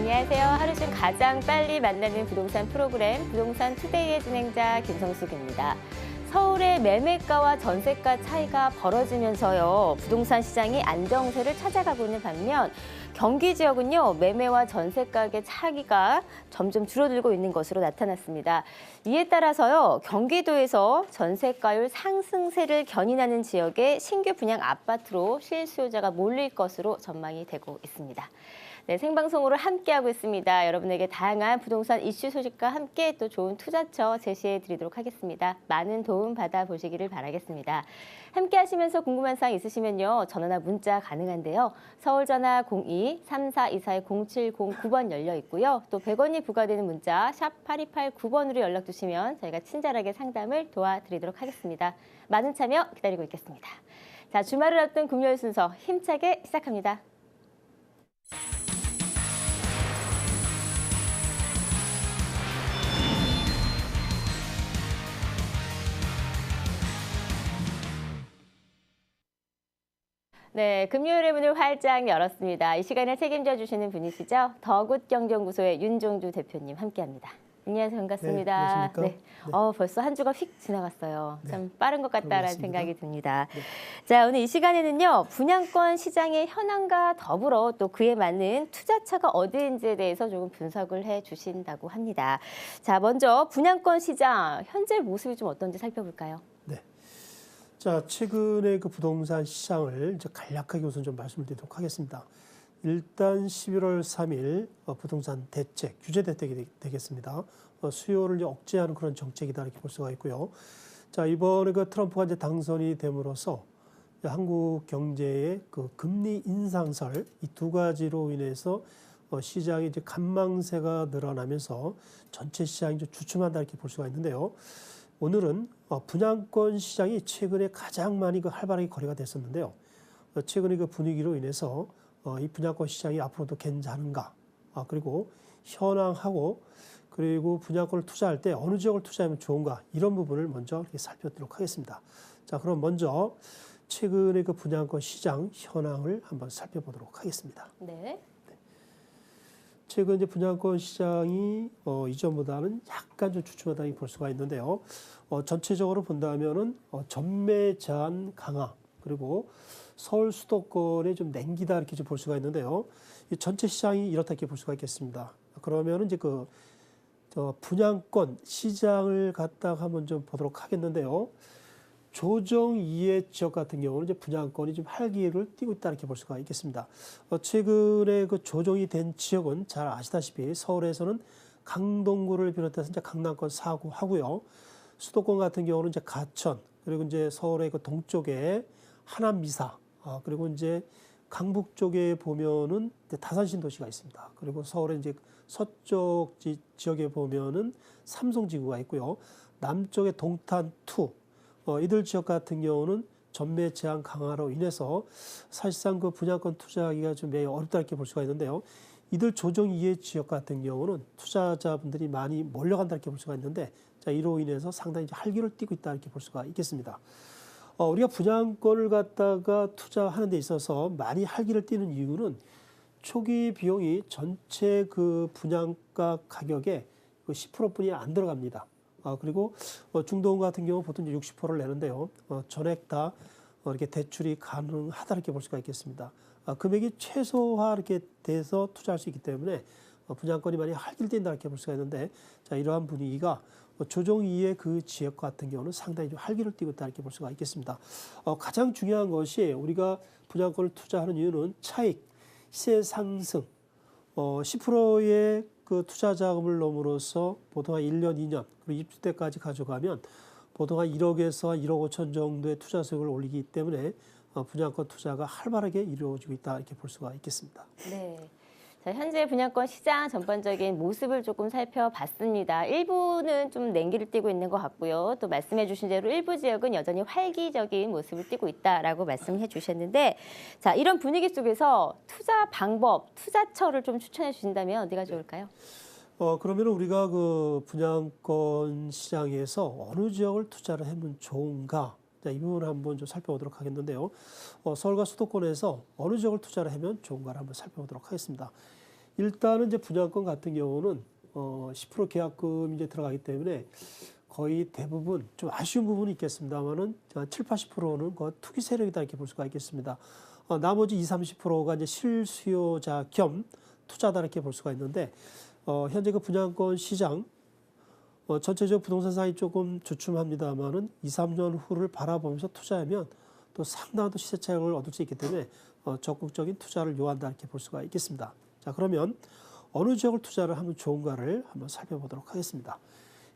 안녕하세요. 하루 중 가장 빨리 만나는 부동산 프로그램 부동산 투데이의 진행자 김성숙입니다. 서울의 매매가와 전세가 차이가 벌어지면서요. 부동산 시장이 안정세를 찾아가고 있는 반면 경기 지역은요. 매매와 전세 가격의 차이가 점점 줄어들고 있는 것으로 나타났습니다. 이에 따라서요. 경기도에서 전세가율 상승세를 견인하는 지역에 신규 분양 아파트로 실수요자가 몰릴 것으로 전망이 되고 있습니다. 네, 생방송으로 함께하고 있습니다. 여러분에게 다양한 부동산 이슈 소식과 함께 또 좋은 투자처 제시해 드리도록 하겠습니다. 많은 도움 받아보시기를 바라겠습니다. 함께 하시면서 궁금한 사항 있으시면요. 전화나 문자 가능한데요. 서울 전화 02-3424-0709번 열려 있고요. 또 100원이 부과되는 문자 샵 8289번으로 연락 주시면 저희가 친절하게 상담을 도와드리도록 하겠습니다. 많은 참여 기다리고 있겠습니다. 자, 주말을 앞둔 금요일 순서 힘차게 시작합니다. 네, 금요일의 문을 활짝 열었습니다. 이 시간을 책임져 주시는 분이시죠. 더굿경제연구소의 윤종주 대표님 함께합니다. 안녕하세요. 반갑습니다. 네, 벌써 한 주가 휙 지나갔어요. 네, 참 빠른 것 같다라는 생각이 듭니다. 네. 자, 오늘 이 시간에는요. 분양권 시장의 현황과 더불어 또 그에 맞는 투자처가 어디인지에 대해서 조금 분석을 해 주신다고 합니다. 자, 먼저 분양권 시장 현재 모습이 좀 어떤지 살펴볼까요? 자, 최근의 그 부동산 시장을 이제 간략하게 우선 좀 말씀을 드리도록 하겠습니다. 일단 11월 3일 부동산 대책, 규제 대책이 되겠습니다. 수요를 이제 억제하는 그런 정책이다 이렇게 볼 수가 있고요. 자, 이번에 그 트럼프가 이제 당선이 됨으로써 한국 경제의 그 금리 인상설 이 두 가지로 인해서 시장이 이제 간망세가 늘어나면서 전체 시장이 좀 주춤한다 이렇게 볼 수가 있는데요. 오늘은 분양권 시장이 최근에 가장 많이 그 활발하게 거래가 됐었는데요. 최근의 그 분위기로 인해서 이 분양권 시장이 앞으로도 괜찮은가, 그리고 현황하고 그리고 분양권을 투자할 때 어느 지역을 투자하면 좋은가 이런 부분을 먼저 이렇게 살펴보도록 하겠습니다. 자, 그럼 먼저 최근의 그 분양권 시장 현황을 한번 살펴보도록 하겠습니다. 네. 최근 이제 분양권 시장이 이전보다는 약간 좀 주춤하다 볼 수가 있는데요. 전체적으로 본다면은 전매 제한 강화 그리고 서울 수도권에 좀 냉기다 이렇게 좀 볼 수가 있는데요. 이 전체 시장이 이렇다 이렇게 볼 수가 있겠습니다. 그러면은 이제 그 분양권 시장을 갖다가 한번 좀 보도록 하겠는데요. 조정 이해 지역 같은 경우는 이제 분양권이 좀 활기를 띠고 있다 이렇게 볼 수가 있겠습니다. 최근에 그 조정이 된 지역은 잘 아시다시피 서울에서는 강동구를 비롯해서 이제 강남권 4구 하고요. 수도권 같은 경우는 이제 가천 그리고 이제 서울의 그 동쪽에 하남 미사 그리고 이제 강북 쪽에 보면은 이제 다산 신도시가 있습니다. 그리고 서울의 이제 서쪽 지역에 보면은 삼성지구가 있고요. 남쪽에 동탄 2 이들 지역 같은 경우는 전매 제한 강화로 인해서 사실상 그 분양권 투자하기가 좀 매우 어렵다 이렇게 볼 수가 있는데요. 이들 조정 이해 지역 같은 경우는 투자자분들이 많이 몰려간다 이렇게 볼 수가 있는데, 자, 이로 인해서 상당히 활기를 띠고 있다 이렇게 볼 수가 있겠습니다. 우리가 분양권을 갖다가 투자하는 데 있어서 많이 활기를 띠는 이유는 초기 비용이 전체 그 분양가 가격의 10%뿐이 안 들어갑니다. 그리고 중도금 같은 경우 보통 60%를 내는데요. 전액 다 이렇게 대출이 가능하다 이렇게 볼 수가 있겠습니다. 금액이 최소화 이렇게 돼서 투자할 수 있기 때문에 분양권이 많이 활기를 띈다 이렇게 볼 수가 있는데, 자, 이러한 분위기가 조정 이후의 그 지역 같은 경우는 상당히 좀 활기를 띠고 있다 이렇게 볼 수가 있겠습니다. 가장 중요한 것이 우리가 분양권을 투자하는 이유는 차익, 시세 상승, 10%의 그 투자 자금을 넘으로써 보통 한 1년, 2년, 그리고 입주 때까지 가져가면 보통 한 1억에서 1억 5천 정도의 투자 수익을 올리기 때문에 분양권 투자가 활발하게 이루어지고 있다 이렇게 볼 수가 있겠습니다. 네. 자, 현재 분양권 시장 전반적인 모습을 조금 살펴봤습니다. 일부는 좀 냉기를 띠고 있는 것 같고요. 또 말씀해 주신 대로 일부 지역은 여전히 활기적인 모습을 띠고 있다라고 말씀해 주셨는데, 자, 이런 분위기 속에서 투자 방법, 투자처를 좀 추천해 주신다면 어디가 좋을까요? 그러면 우리가 그 분양권 시장에서 어느 지역을 투자를 하면 좋은가? 자, 이 부분을 한번 좀 살펴보도록 하겠는데요. 서울과 수도권에서 어느 지역을 투자를 하면 좋은가를 한번 살펴보도록 하겠습니다. 일단은 이제 분양권 같은 경우는 10% 계약금이 이제 들어가기 때문에 거의 대부분 좀 아쉬운 부분이 있겠습니다만은 7, 80%는 그 투기 세력이다 이렇게 볼 수가 있겠습니다. 나머지 20, 30%가 이제 실수요자 겸 투자다 이렇게 볼 수가 있는데 현재 그 분양권 시장 전체적으로 부동산 시장이 조금 주춤합니다만은 2, 3년 후를 바라보면서 투자하면 또 상당한 또 시세 차익을 얻을 수 있기 때문에 적극적인 투자를 요한다 이렇게 볼 수가 있겠습니다. 자, 그러면 어느 지역을 투자를 하면 좋은가를 한번 살펴보도록 하겠습니다.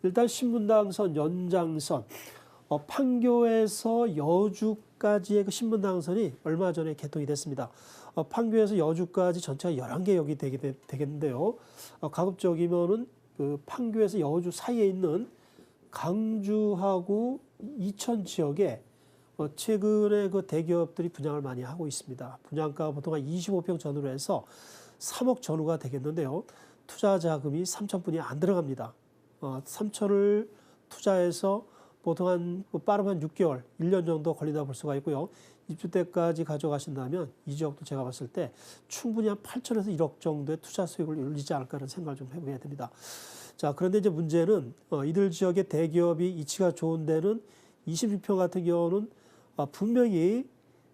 일단 신분당선 연장선 판교에서 여주까지의 그 신분당선이 얼마 전에 개통이 됐습니다. 판교에서 여주까지 전체가 11개역이 되겠는데요. 가급적이면은 그 판교에서 여주 사이에 있는 강주하고 이천 지역에 최근에 그 대기업들이 분양을 많이 하고 있습니다. 분양가가 보통 한 25평 전후로 해서 3억 전후가 되겠는데요. 투자 자금이 3천뿐이 안 들어갑니다. 3천을 투자해서 보통 한 빠르면 6개월, 1년 정도 걸린다 볼 수가 있고요. 입주 때까지 가져가신다면 이 지역도 제가 봤을 때 충분히 한 8천에서 1억 정도의 투자 수익을 올리지 않을까라는 생각을 좀 해보게 됩니다. 자, 그런데 이제 문제는 이들 지역의 대기업이 이치가 좋은 데는 26평 같은 경우는 분명히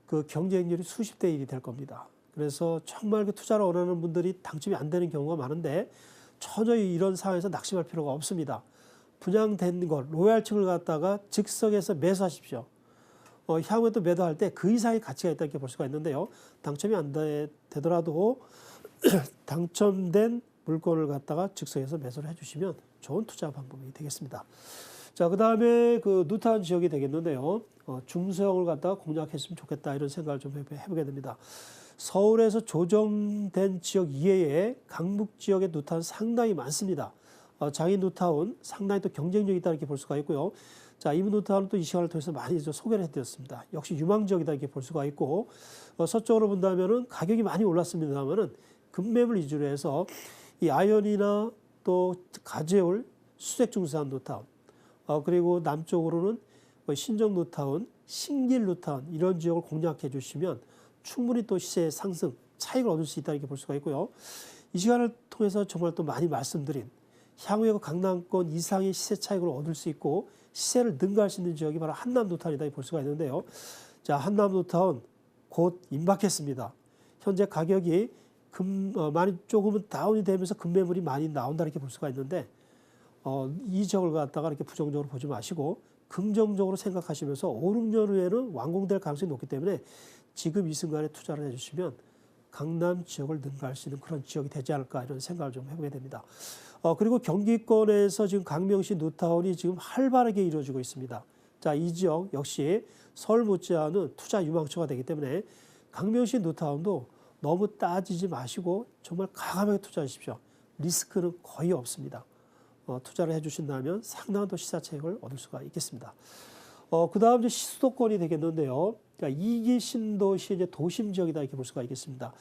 그 경쟁률이 수십 대 1이 될 겁니다. 그래서 정말 그 투자를 원하는 분들이 당첨이 안 되는 경우가 많은데 전혀 이런 상황에서 낙심할 필요가 없습니다. 분양된 것, 로얄층을 갖다가 즉석에서 매수하십시오. 향후에 또 매도할 때 그 이상의 가치가 있다 이렇게 볼 수가 있는데요. 당첨이 안 되더라도 당첨된 물건을 갖다가 즉석에서 매수를 해주시면 좋은 투자 방법이 되겠습니다. 자, 그 다음에 그 누타운 지역이 되겠는데요. 중소형을 갖다가 공략했으면 좋겠다 이런 생각을 좀 해보게 됩니다. 서울에서 조정된 지역 이외에 강북 지역의 누타운 상당히 많습니다. 장인 누타운 상당히 또 경쟁력이 있다 이렇게 볼 수가 있고요. 자, 이문 누타운은 또 이 시간을 통해서 많이 소개를 해드렸습니다. 역시 유망 지역이다 이렇게 볼 수가 있고 서쪽으로 본다면은 가격이 많이 올랐습니다만은 급매물 위주로 해서 이 아현이나 또 가재울 수색 중수한 누타운 그리고 남쪽으로는 신정 누타운, 신길 누타운 이런 지역을 공략해 주시면 충분히 또 시세 상승 차익을 얻을 수 있다 이렇게 볼 수가 있고요. 이 시간을 통해서 정말 또 많이 말씀드린 향후에 강남권 이상의 시세 차익을 얻을 수 있고 시세를 능가할 수 있는 지역이 바로 한남 누타운이다 볼 수가 있는데요. 자, 한남 누타운 곧 임박했습니다. 현재 가격이 많이 조금은 다운이 되면서 급매물이 많이 나온다 이렇게 볼 수가 있는데 이 지역을 갖다가 이렇게 부정적으로 보지 마시고 긍정적으로 생각하시면서 5, 6년 후에는 완공될 가능성이 높기 때문에 지금 이 순간에 투자를 해주시면 강남 지역을 능가할 수 있는 그런 지역이 되지 않을까 이런 생각을 좀 해보게 됩니다. 그리고 경기권에서 지금 강명시 누타운이 지금 활발하게 이루어지고 있습니다. 자, 이 지역 역시 서울 못지않은 투자 유망처가 되기 때문에 강명시 누타운도 너무 따지지 마시고 정말 과감하게 투자하십시오. 리스크는 거의 없습니다. 투자를 해주신다면 상당한 또 시사 차익을 얻을 수가 있겠습니다. 그 다음 이제 수도권이 되겠는데요. 그러니까 2기 신도시 이제 도심 지역이다 이렇게 볼 수가 있겠습니다.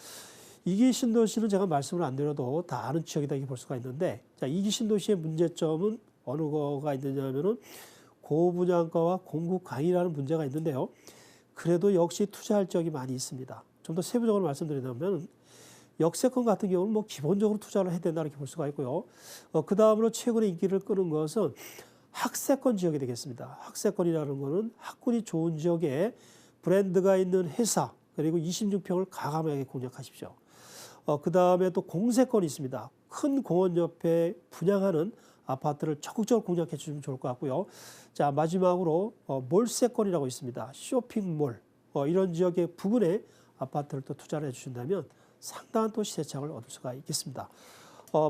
2기 신도시는 제가 말씀을 안 드려도 다 아는 지역이다 이렇게 볼 수가 있는데, 자, 2기 신도시의 문제점은 어느 거가 있느냐면은 고분양가와 공급 강이라는 문제가 있는데요. 그래도 역시 투자할 지역이 많이 있습니다. 좀 더 세부적으로 말씀드리자면 역세권 같은 경우는 뭐 기본적으로 투자를 해야 된다 이렇게 볼 수가 있고요. 그 다음으로 최근에 인기를 끄는 것은 학세권 지역이 되겠습니다. 학세권이라는 것은 학군이 좋은 지역에 브랜드가 있는 회사 그리고 26평을 과감하게 공략하십시오. 그 다음에 또 공세권이 있습니다. 큰 공원 옆에 분양하는 아파트를 적극적으로 공략해 주시면 좋을 것 같고요. 자, 마지막으로 몰세권이라고 있습니다. 쇼핑몰 이런 지역의 부근에 아파트를 또 투자를 해주신다면 상당한 또 시세차익을 얻을 수가 있겠습니다.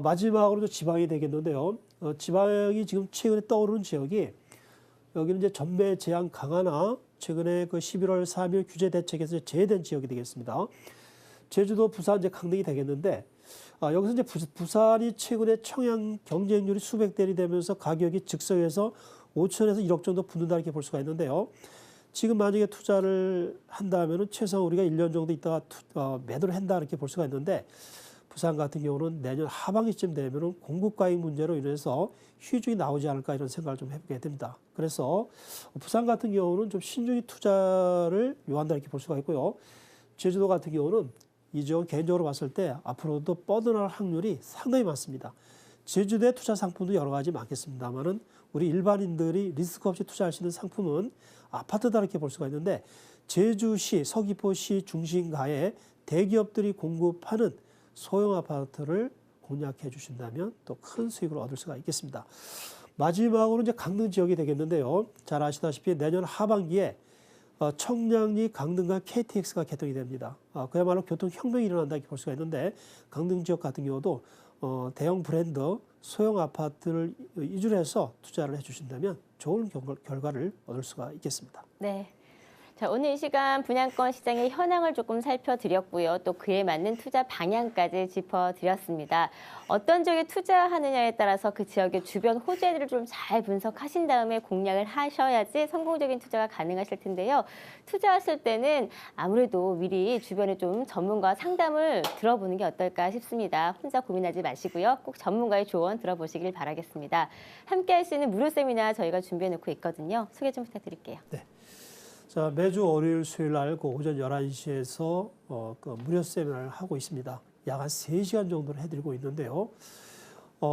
마지막으로 지방이 되겠는데요. 지방이 지금 최근에 떠오르는 지역이 여기는 이제 전매 제한 강화나 최근에 그 11월 3일 규제 대책에서 제외된 지역이 되겠습니다. 제주도, 부산 이제 강등이 되겠는데 여기서 이제 부산이 최근에 청약 경쟁률이 수백 대이 되면서 가격이 즉석에서 5천에서 1억 정도 붙는다 이렇게 볼 수가 있는데요. 지금 만약에 투자를 한다면은 최소한 우리가 1년 정도 있다가 매도를 한다 이렇게 볼 수가 있는데 부산 같은 경우는 내년 하반기쯤 되면은 공급 과잉 문제로 인해서 휴중이 나오지 않을까 이런 생각을 좀 해보게 됩니다. 그래서 부산 같은 경우는 좀 신중히 투자를 요한다 이렇게 볼 수가 있고요. 제주도 같은 경우는 이 지역은 개인적으로 봤을 때 앞으로도 뻗어날 확률이 상당히 많습니다. 제주도의 투자 상품도 여러 가지 많겠습니다만은 우리 일반인들이 리스크 없이 투자할 수 있는 상품은 아파트다 이렇게 볼 수가 있는데 제주시, 서귀포시 중심가에 대기업들이 공급하는 소형 아파트를 공략해 주신다면 또 큰 수익을 얻을 수가 있겠습니다. 마지막으로 이제 강릉 지역이 되겠는데요. 잘 아시다시피 내년 하반기에 청량리 강릉 간 KTX가 개통이 됩니다. 그야말로 교통혁명이 일어난다 이렇게 볼 수가 있는데 강릉 지역 같은 경우도 대형 브랜드 소형 아파트를 이주를 해서 투자를 해주신다면 좋은 결과를 얻을 수가 있겠습니다. 네. 자, 오늘 이 시간 분양권 시장의 현황을 조금 살펴드렸고요. 또 그에 맞는 투자 방향까지 짚어드렸습니다. 어떤 지역에 투자하느냐에 따라서 그 지역의 주변 호재들을 좀 잘 분석하신 다음에 공략을 하셔야지 성공적인 투자가 가능하실 텐데요. 투자하실 때는 아무래도 미리 주변에 좀 전문가 상담을 들어보는 게 어떨까 싶습니다. 혼자 고민하지 마시고요. 꼭 전문가의 조언 들어보시길 바라겠습니다. 함께 할 수 있는 무료 세미나 저희가 준비해 놓고 있거든요. 소개 좀 부탁드릴게요. 네. 자, 매주 월요일, 수요일 날 오전 11시에서 그 무료 세미나를 하고 있습니다. 약 한 3시간 정도를 해드리고 있는데요.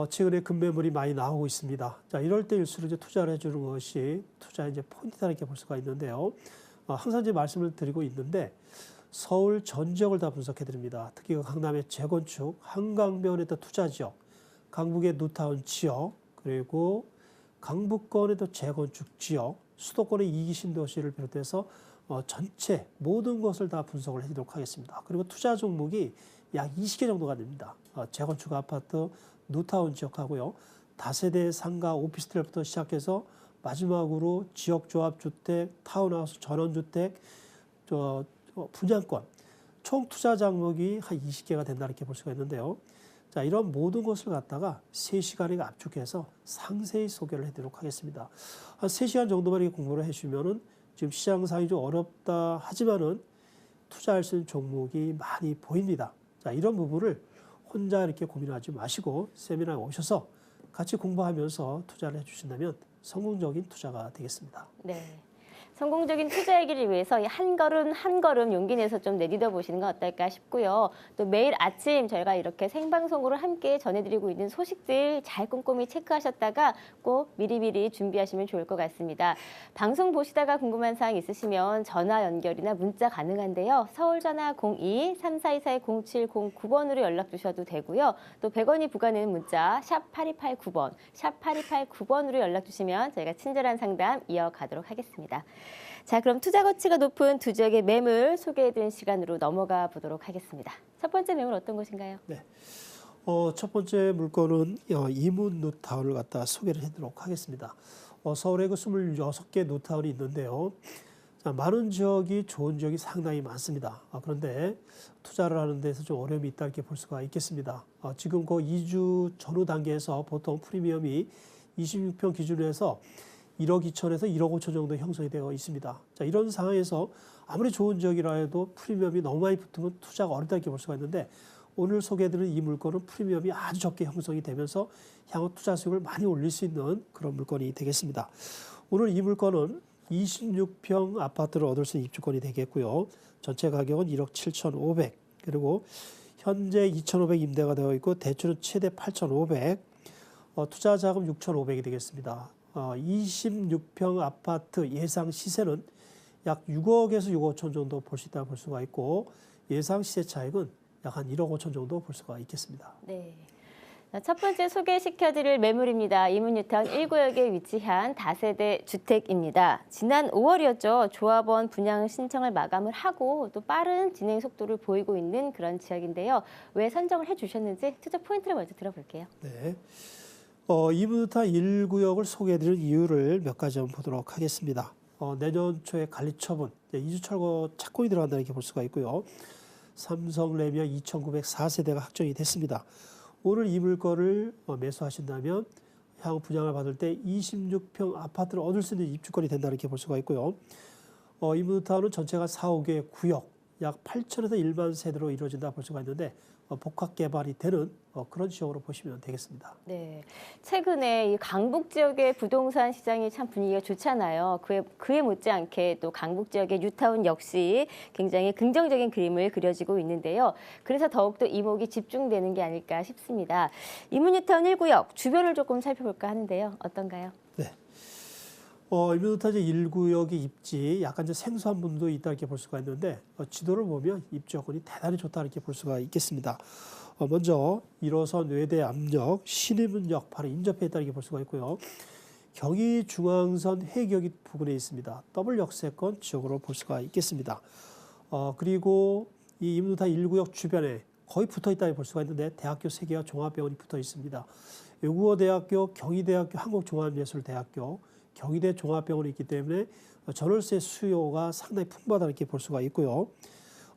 최근에 급매물이 많이 나오고 있습니다. 자, 이럴 때일수록 이제 투자를 해주는 것이 투자의 이제 포인트다 이렇게 볼 수가 있는데요. 항상 이제 말씀을 드리고 있는데 서울 전 지역을 다 분석해 드립니다. 특히 강남의 재건축, 한강변의 또 투자 지역, 강북의 뉴타운 지역, 그리고 강북권의 또 재건축 지역, 수도권의 2기 신도시를 비롯해서 전체 모든 것을 다 분석을 해드리도록 하겠습니다. 그리고 투자 종목이 약 20개 정도가 됩니다. 재건축 아파트, 뉴타운 지역하고요. 다세대 상가 오피스텔부터 시작해서 마지막으로 지역조합주택, 타운하우스, 전원주택, 분양권, 총 투자 종목이 한 20개가 된다 이렇게 볼 수가 있는데요. 자, 이런 모든 것을 갖다가 3시간에 압축해서 상세히 소개를 해드리도록 하겠습니다. 한 3시간 정도만 이렇게 공부를 해주시면은 지금 시장 상황이 좀 어렵다 하지만은 투자할 수 있는 종목이 많이 보입니다. 자, 이런 부분을 혼자 이렇게 고민하지 마시고 세미나에 오셔서 같이 공부하면서 투자를 해주신다면 성공적인 투자가 되겠습니다. 네. 성공적인 투자이기를 위해서 한 걸음 한 걸음 용기 내서 좀 내딛어 보시는 건 어떨까 싶고요. 또 매일 아침 저희가 이렇게 생방송으로 함께 전해드리고 있는 소식들 잘 꼼꼼히 체크하셨다가 꼭 미리미리 준비하시면 좋을 것 같습니다. 방송 보시다가 궁금한 사항 있으시면 전화 연결이나 문자 가능한데요. 서울 전화 02-3424-0709번으로 연락 주셔도 되고요. 또 100원이 부과되는 문자 샵 8289번, 샵 8289번으로 연락 주시면 저희가 친절한 상담 이어가도록 하겠습니다. 자, 그럼 투자 가치가 높은 두 지역의 매물 소개해드린 시간으로 넘어가 보도록 하겠습니다. 첫 번째 매물 어떤 곳인가요? 네. 첫 번째 물건은 이문 뉴타운을 갖다 소개를 해드리도록 하겠습니다. 서울에 그 26개 뉴타운이 있는데요. 자, 많은 지역이 좋은 지역이 상당히 많습니다. 그런데 투자를 하는 데서 좀 어려움이 있다 이렇게 볼 수가 있겠습니다. 지금 그 이주 전후 단계에서 보통 프리미엄이 26평 기준으로 해서 1억 2천에서 1억 5천 정도 형성이 되어 있습니다. 자, 이런 상황에서 아무리 좋은 지역이라 해도 프리미엄이 너무 많이 붙으면 투자가 어렵다 이렇게 볼 수가 있는데 오늘 소개해드리는 이 물건은 프리미엄이 아주 적게 형성이 되면서 향후 투자 수익을 많이 올릴 수 있는 그런 물건이 되겠습니다. 오늘 이 물건은 26평 아파트를 얻을 수 있는 입주권이 되겠고요. 전체 가격은 1억 7,500 그리고 현재 2,500 임대가 되어 있고 대출은 최대 8,500 투자 자금 6,500이 되겠습니다. 26평 아파트 예상 시세는 약 6억에서 6억 5천 정도 볼 수 있다고 볼 수가 있고 예상 시세 차익은 약 한 1억 5천 정도 볼 수가 있겠습니다. 네. 첫 번째 소개시켜드릴 매물입니다. 이문 뉴타운 1구역에 위치한 다세대 주택입니다. 지난 5월이었죠. 조합원 분양 신청을 마감을 하고 또 빠른 진행 속도를 보이고 있는 그런 지역인데요. 왜 선정을 해주셨는지 투자 포인트를 먼저 들어볼게요. 네. 이문 뉴타운 1구역을 소개해드릴 이유를 몇 가지 한번 보도록 하겠습니다. 내년 초에 관리처분, 이주철거 착공이 들어간다 이렇게 볼 수가 있고요. 삼성 레미안 2,904세대가 확정이 됐습니다. 오늘 이 물건을 매수하신다면 향후 분양을 받을 때 26평 아파트를 얻을 수 있는 입주권이 된다 이렇게 볼 수가 있고요. 이문 뉴타운은 전체가 4, 5개 구역, 약 8천에서 1만 세대로 이루어진다 볼 수가 있는데 복합 개발이 되는 그런 지역으로 보시면 되겠습니다. 네, 최근에 이 강북 지역의 부동산 시장이 참 분위기가 좋잖아요. 그에 못지않게 또 강북 지역의 뉴타운 역시 굉장히 긍정적인 그림을 그려지고 있는데요. 그래서 더욱더 이목이 집중되는 게 아닐까 싶습니다. 이문뉴타운 1구역 주변을 조금 살펴볼까 하는데요. 어떤가요? 네. 이문뉴타운 1구역의 입지 약간 이제 생소한 분도 있다 이렇게 볼 수가 있는데 지도를 보면 입지 여건이 대단히 좋다 이렇게 볼 수가 있겠습니다. 먼저 1호선 외대 압력, 신의문역 바로 인접해 있다 이렇게 볼 수가 있고요. 경의중앙선 회기역이 부근에 있습니다. 더블 역세권 지역으로 볼 수가 있겠습니다. 그리고 이 이문뉴타운 1구역 주변에 거의 붙어 있다 볼 수가 있는데 대학교 3개와 종합병원이 붙어 있습니다. 외국어대학교, 경희대학교, 한국종합예술대학교, 경희대 종합병원이 있기 때문에 전월세 수요가 상당히 풍부하다 이렇게 볼 수가 있고요.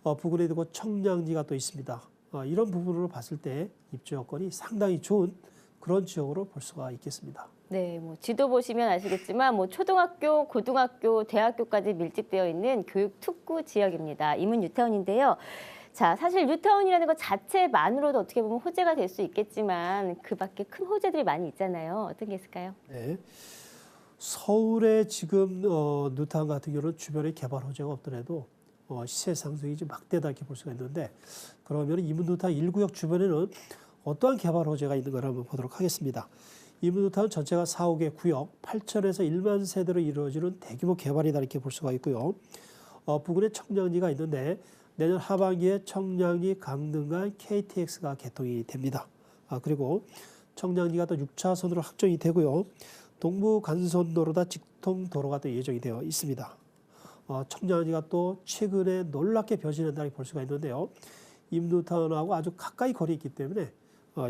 부근에 있고 청량리가 또 있습니다. 이런 부분으로 봤을 때 입주 여건이 상당히 좋은 그런 지역으로 볼 수가 있겠습니다. 네, 뭐 지도 보시면 아시겠지만 뭐 초등학교, 고등학교, 대학교까지 밀집되어 있는 교육 특구 지역입니다. 이문뉴타운인데요. 자, 사실 뉴타운이라는 것 자체만으로도 어떻게 보면 호재가 될 수 있겠지만 그 밖에 큰 호재들이 많이 있잖아요. 어떤 게 있을까요? 네. 서울에 지금 뉴타운 같은 경우는 주변에 개발 호재가 없더라도 시세 상승이 좀 막대다 이렇게 볼 수가 있는데 그러면 이문뉴타운 1구역 주변에는 어떠한 개발 호재가 있는가 한번 보도록 하겠습니다. 이문뉴타운 전체가 4, 5개 구역 8천에서 1만 세대로 이루어지는 대규모 개발이다 이렇게 볼 수가 있고요. 부근에 청량리가 있는데 내년 하반기에 청량리 강릉 간 KTX가 개통이 됩니다. 그리고 청량리가 또 6차선으로 확정이 되고요. 동부 간선도로다 직통도로가 또 예정이 되어 있습니다. 청량리가 또 최근에 놀랍게 변신한다고 볼 수가 있는데요. 이문뉴타운하고 아주 가까이 거리에 있기 때문에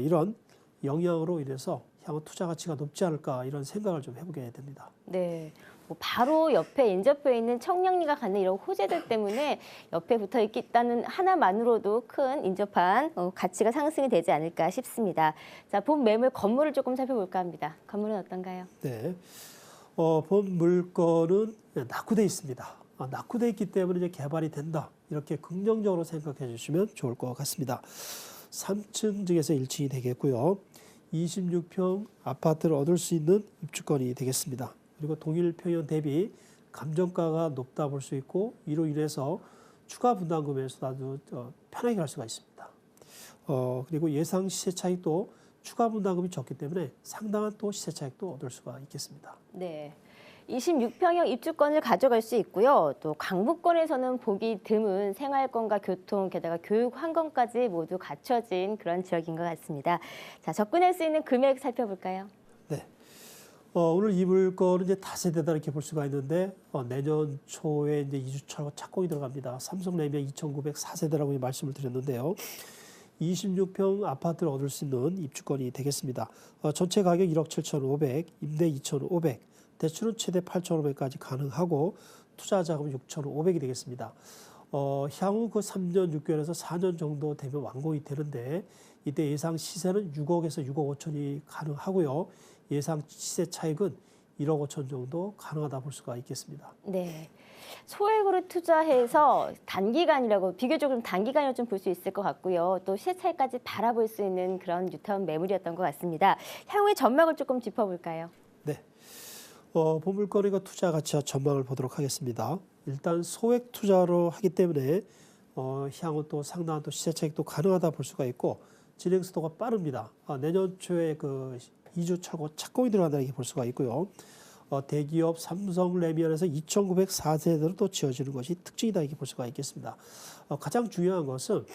이런 영향으로 인해서 향후 투자 가치가 높지 않을까 이런 생각을 좀 해보게 됩니다. 네, 뭐 바로 옆에 인접해 있는 청량리가 갖는 이런 호재들 때문에 옆에 붙어 있다는 하나만으로도 큰 인접한 가치가 상승이 되지 않을까 싶습니다. 자, 본 매물 건물을 조금 살펴볼까 합니다. 건물은 어떤가요? 네, 본 물건은 낙후돼 있습니다. 낙후돼 있기 때문에 이제 개발이 된다 이렇게 긍정적으로 생각해 주시면 좋을 것 같습니다. 3층 중에서 1층이 되겠고요. 26평 아파트를 얻을 수 있는 입주권이 되겠습니다. 그리고 동일 평형 대비 감정가가 높다 볼 수 있고 이로 인해서 추가 분담금에서도 아주 편하게 갈 수가 있습니다. 그리고 예상 시세 차익도 추가 분담금이 적기 때문에 상당한 또 시세 차익도 얻을 수가 있겠습니다. 네. 26평형 입주권을 가져갈 수 있고요. 또 강북권에서는 보기 드문 생활권과 교통, 게다가 교육 환경까지 모두 갖춰진 그런 지역인 것 같습니다. 자, 접근할 수 있는 금액 살펴볼까요? 네. 오늘 이 물건은 이제 다세대다 이렇게 볼 수가 있는데 내년 초에 이제 2주차로 착공이 들어갑니다. 삼성라이면 2,904세대라고 말씀을 드렸는데요. 26평 아파트를 얻을 수 있는 입주권이 되겠습니다. 전체 가격 1억 7,500, 임대 2,500, 대출은 최대 8,500까지 가능하고 투자 자금은 6,500이 되겠습니다. 향후 그 3년 6개월에서 4년 정도 되면 완공이 되는데 이때 예상 시세는 6억에서 6억 5천이 가능하고요. 예상 시세 차익은 1억 5천 정도 가능하다 볼 수가 있겠습니다. 네. 소액으로 투자해서 단기간이라고 비교적 좀 단기간이라고 좀 볼 수 있을 것 같고요. 또 시세 차익까지 바라볼 수 있는 그런 뉴타운 매물이었던 것 같습니다. 향후의 전망을 조금 짚어볼까요? 네. 본 물건의 투자 가치와 전망을 보도록 하겠습니다. 일단 소액 투자로 하기 때문에 향후 또 상당한 또 시세 차익도 가능하다 볼 수가 있고 진행 속도가 빠릅니다. 내년 초에 그 2주 착공이 들어간다 이렇게 볼 수가 있고요. 대기업 삼성레미안에서 2,904세대로 또 지어지는 것이 특징이다 이렇게 볼 수가 있겠습니다. 가장 중요한 것은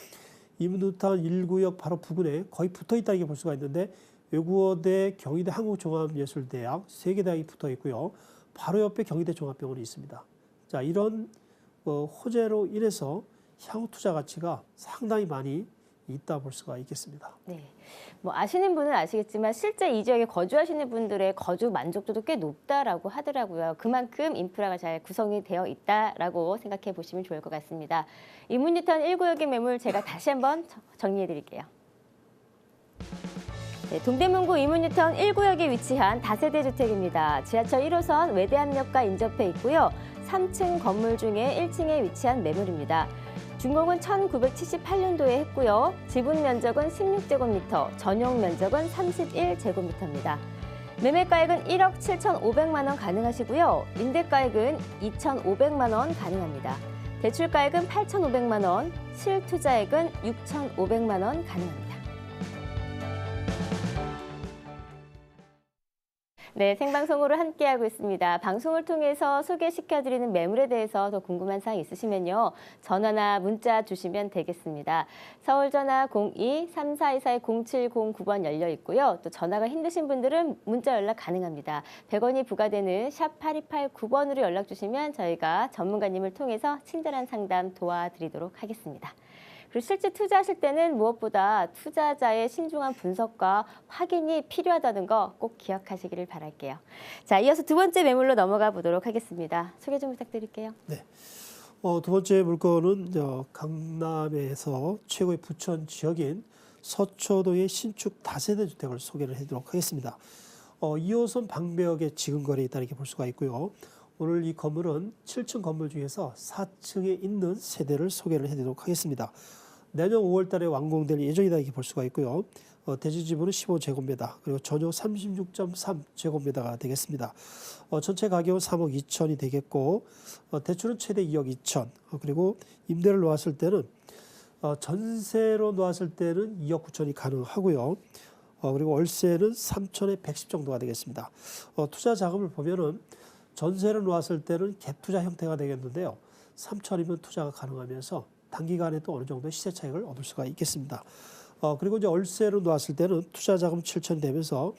이문뉴타운 1구역 바로 부근에 거의 붙어 있다 이렇게 볼 수가 있는데 외국어대, 경희대 한국종합예술대학 3개 대학이 붙어 있고요. 바로 옆에 경희대 종합병원이 있습니다. 자, 이런 호재로 인해서 향후 투자 가치가 상당히 많이 있다 볼 수가 있겠습니다. 네, 뭐 아시는 분은 아시겠지만 실제 이 지역에 거주하시는 분들의 거주 만족도도 꽤 높다라고 하더라고요. 그만큼 인프라가 잘 구성이 되어 있다라고 생각해 보시면 좋을 것 같습니다. 이문뉴타운 1구역의 매물 제가 다시 한번 정리해 드릴게요. 네, 동대문구 이문뉴타운 1구역에 위치한 다세대 주택입니다. 지하철 1호선 외대암역과 인접해 있고요. 3층 건물 중에 1층에 위치한 매물입니다. 준공은 1978년도에 했고요. 지분 면적은 16제곱미터, 전용 면적은 31제곱미터입니다. 매매가액은 1억 7,500만 원 가능하시고요. 임대가액은 2,500만 원 가능합니다. 대출가액은 8,500만 원, 실투자액은 6,500만 원 가능합니다. 네, 생방송으로 함께하고 있습니다. 방송을 통해서 소개시켜드리는 매물에 대해서 더 궁금한 사항 있으시면요. 전화나 문자 주시면 되겠습니다. 서울 전화 02-3424-0709번 열려 있고요. 또 전화가 힘드신 분들은 문자 연락 가능합니다. 100원이 부과되는 샵 8289번으로 연락 주시면 저희가 전문가님을 통해서 친절한 상담 도와드리도록 하겠습니다. 그리고 실제 투자하실 때는 무엇보다 투자자의 신중한 분석과 확인이 필요하다는 거 꼭 기억하시기를 바랄게요. 자, 이어서 두 번째 매물로 넘어가 보도록 하겠습니다. 소개 좀 부탁드릴게요. 네. 두 번째 물건은 강남에서 최고의 부천 지역인 서초동의 신축 다세대 주택을 소개를 해드리도록 하겠습니다. 2호선 방배역에 지근거리에 있다 이렇게 볼 수가 있고요. 오늘 이 건물은 7층 건물 중에서 4층에 있는 세대를 소개를 해드리도록 하겠습니다. 내년 5월 달에 완공될 예정이다 이렇게 볼 수가 있고요. 대지 지분은 15제곱미터, 그리고 전용 36.3제곱미터가 되겠습니다. 전체 가격은 3억 2천이 되겠고, 대출은 최대 2억 2천, 그리고 임대를 놓았을 때는 전세로 놓았을 때는 2억 9천이 가능하고요. 그리고 월세는 3천에 110 정도가 되겠습니다. 투자 자금을 보면은 전세를 놓았을 때는 갭 투자 형태가 되겠는데요. 3천이면 투자가 가능하면서 단기간에 또 어느 정도의 시세 차익을 얻을 수가 있겠습니다. 그리고 이제 월세로 놓았을 때는 투자 자금 7천이 되면서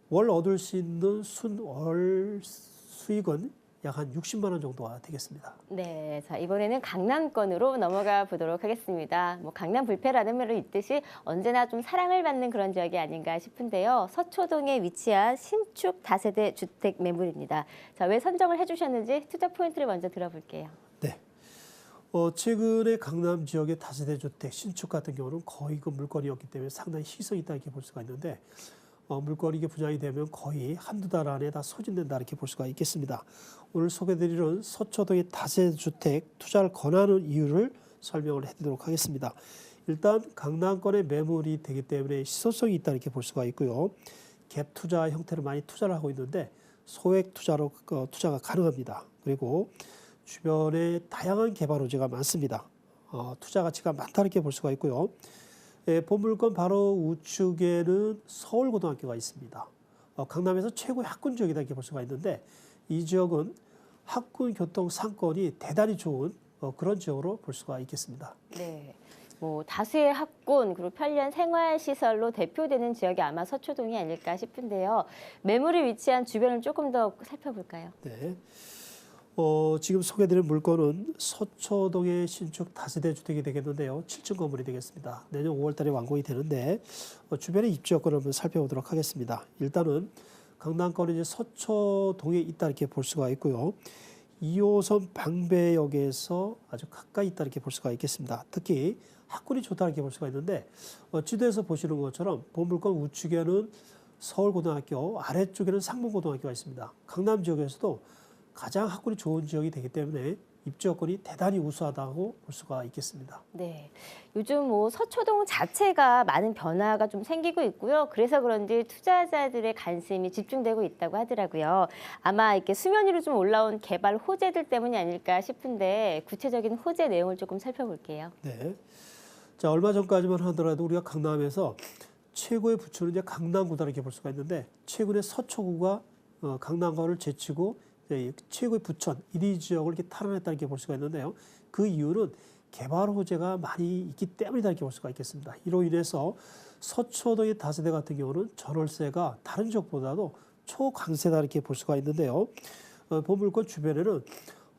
월 얻을 수 있는 순월 수익은 약 한 60만 원 정도가 되겠습니다. 네, 자 이번에는 강남권으로 넘어가 보도록 하겠습니다. 뭐 강남 불패라는 말이 있듯이 언제나 좀 사랑을 받는 그런 지역이 아닌가 싶은데요. 서초동에 위치한 신축 다세대 주택 매물입니다. 자, 왜 선정을 해주셨는지 투자 포인트를 먼저 들어볼게요. 네. 최근에 강남 지역의 다세대 주택 신축 같은 경우는 거의 그 물건이었기 때문에 상당히 희석이 있다 이렇게 볼 수가 있는데 물건이 분양이 되면 거의 한두 달 안에 다 소진된다 이렇게 볼 수가 있겠습니다. 오늘 소개드리는 서초동의 다세대 주택 투자를 권하는 이유를 설명을 해드리도록 하겠습니다. 일단 강남권의 매물이 되기 때문에 희소성이 있다 이렇게 볼 수가 있고요. 갭 투자 형태로 많이 투자를 하고 있는데 소액 투자로 투자가 가능합니다. 그리고 주변에 다양한 개발 호재가 많습니다. 투자 가치가 많다 이렇게 볼 수가 있고요. 보물권 바로 우측에는 서울고등학교가 있습니다. 강남에서 최고의 학군 지역이다 이렇게 볼 수가 있는데 이 지역은 학군 교통 상권이 대단히 좋은 그런 지역으로 볼 수가 있겠습니다. 네. 뭐 다수의 학군 그리고 편리한 생활시설로 대표되는 지역이 아마 서초동이 아닐까 싶은데요. 매물이 위치한 주변을 조금 더 살펴볼까요? 네. 지금 소개드린 물건은 서초동의 신축 다세대 주택이 되겠는데요. 7층 건물이 되겠습니다. 내년 5월 달에 완공이 되는데 주변의 입지 여건을 한번 살펴보도록 하겠습니다. 일단은 강남권은 이제 서초동에 있다 이렇게 볼 수가 있고요. 2호선 방배역에서 아주 가까이 있다 이렇게 볼 수가 있겠습니다. 특히 학군이 좋다 이렇게 볼 수가 있는데 지도에서 보시는 것처럼 보물권 우측에는 서울고등학교, 아래쪽에는 상문고등학교가 있습니다. 강남 지역에서도 가장 학군이 좋은 지역이 되기 때문에 입지 여건이 대단히 우수하다고 볼 수가 있겠습니다. 네, 요즘 뭐 서초동 자체가 많은 변화가 좀 생기고 있고요. 그래서 그런지 투자자들의 관심이 집중되고 있다고 하더라고요. 아마 이렇게 수면 위로 좀 올라온 개발 호재들 때문이 아닐까 싶은데 구체적인 호재 내용을 조금 살펴볼게요. 네, 자 얼마 전까지만 하더라도 우리가 강남에서 최고의 부처는 이제 강남구다 이렇게 볼 수가 있는데 최근에 서초구가 강남구를 제치고 최고의 부천 1위 지역을 이렇게 탈환했다 이렇게 볼 수가 있는데요. 그 이유는 개발 호재가 많이 있기 때문이다 이렇게 볼 수가 있겠습니다. 이로 인해서 서초동의 다세대 같은 경우는 전월세가 다른 지역보다도 초강세다 이렇게 볼 수가 있는데요. 보물권 주변에는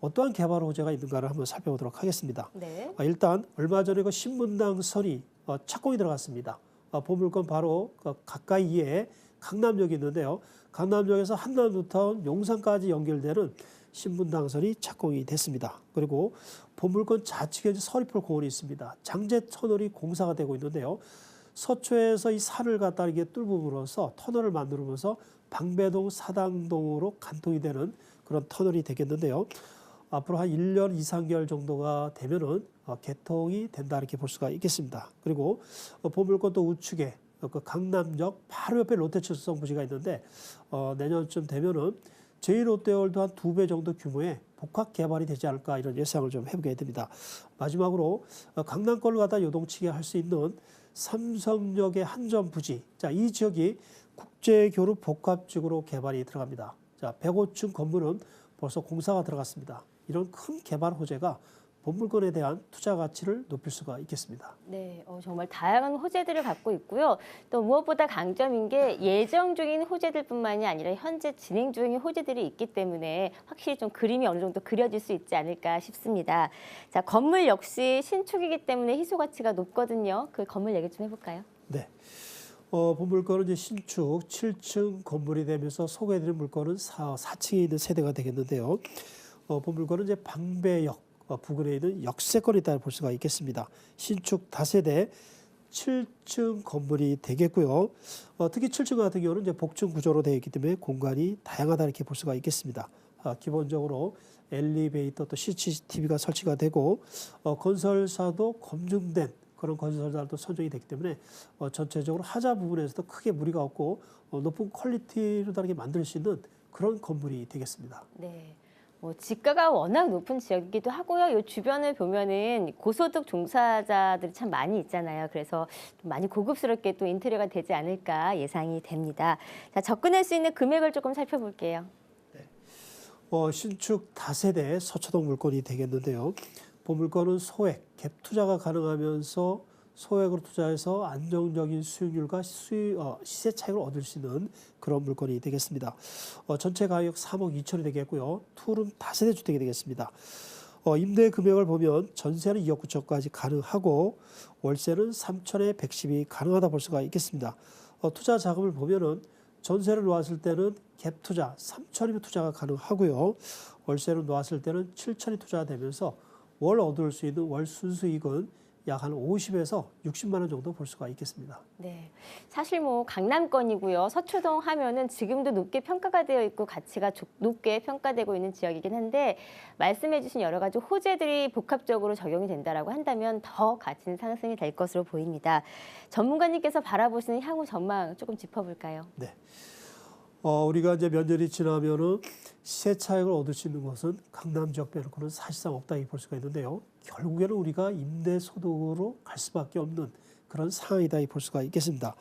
어떠한 개발 호재가 있는가를 한번 살펴보도록 하겠습니다. 네. 일단 얼마 전에 그 신분당선이 착공이 들어갔습니다. 보물권 바로 가까이에 강남역이 있는데요. 강남역에서 한남뉴타운 용산까지 연결되는 신분당선이 착공이 됐습니다. 그리고 보물권 좌측에 서리풀 공원이 있습니다. 장제 터널이 공사가 되고 있는데요. 서초에서 이 산을 갖다 이렇게 뚫음으로써 터널을 만들면서 방배동 사당동으로 간통이 되는 그런 터널이 되겠는데요. 앞으로 한 1년 2, 3개월 정도가 되면은 개통이 된다 이렇게 볼 수가 있겠습니다. 그리고 보물권 또 우측에 그 강남역 바로 옆에 롯데칠성 부지가 있는데 내년쯤 되면은 제1롯데월드 한 2배 정도 규모의 복합 개발이 되지 않을까 이런 예상을 좀 해보게 됩니다. 마지막으로 강남권을 갖다 요동치게 할 수 있는 삼성역의 한전 부지. 자, 이 지역이 국제교류 복합지구로 개발이 들어갑니다. 자, 105층 건물은 벌써 공사가 들어갔습니다. 이런 큰 개발 호재가 본물권에 대한 투자 가치를 높일 수가 있겠습니다. 네, 정말 다양한 호재들을 갖고 있고요. 또 무엇보다 강점인 게 예정 중인 호재들뿐만이 아니라 현재 진행 중인 호재들이 있기 때문에 확실히 좀 그림이 어느 정도 그려질 수 있지 않을까 싶습니다. 자, 건물 역시 신축이기 때문에 희소 가치가 높거든요. 그 건물 얘기 좀 해볼까요? 네. 본물권은 이제 신축 7층 건물이 되면서 소개해드린 물건은 4층에 있는 세대가 되겠는데요. 본물권은 이제 방배역 부근에 있는 역세권이 있다고 볼 수가 있겠습니다. 신축 다세대 7층 건물이 되겠고요. 특히 7층 같은 경우는 이제 복층 구조로 되어 있기 때문에 공간이 다양하다 이렇게 볼 수가 있겠습니다. 기본적으로 엘리베이터 또 CCTV가 설치가 되고 건설사도 검증된 그런 건설사도 선정이 되기 때문에 전체적으로 하자 부분에서도 크게 무리가 없고 높은 퀄리티로 다르게 만들 수 있는 그런 건물이 되겠습니다. 네. 지가가 워낙 높은 지역이기도 하고요. 이 주변을 보면은 고소득 종사자들이 참 많이 있잖아요. 그래서 좀 많이 고급스럽게 또 인테리어가 되지 않을까 예상이 됩니다. 자, 접근할 수 있는 금액을 조금 살펴볼게요. 신축 다세대 서초동 물건이 되겠는데요. 본물건은 소액, 갭 투자가 가능하면서 소액으로 투자해서 안정적인 수익률과 시세 차익을 얻을 수 있는 그런 물건이 되겠습니다. 전체 가격 3억 2천이 되겠고요. 투룸 다세대 주택이 되겠습니다. 임대 금액을 보면 전세는 2억 9천까지 가능하고 월세는 3천에 110이 가능하다 볼 수가 있겠습니다. 투자 자금을 보면은 전세를 놓았을 때는 갭 투자 3천이면 투자가 가능하고요. 월세를 놓았을 때는 7천이 투자가 되면서 월 얻을 수 있는 월 순수익은 약 한 50에서 60만 원 정도 볼 수가 있겠습니다. 네, 사실 강남권이고요. 서초동 하면은 지금도 높게 평가가 되어 있고 가치가 높게 평가되고 있는 지역이긴 한데 말씀해주신 여러 가지 호재들이 복합적으로 적용이 된다라고 한다면 더 가치는 상승이 될 것으로 보입니다. 전문가님께서 바라보시는 향후 전망 조금 짚어볼까요? 네. 우리가 이제 몇 년이 지나면은 시세 차익을 얻을 수 있는 것은 강남 지역 빼놓고는 사실상 없다 볼 수가 있는데요. 결국에는 우리가 임대 소득으로 갈 수밖에 없는 그런 상황이다 볼 수가 있겠습니다.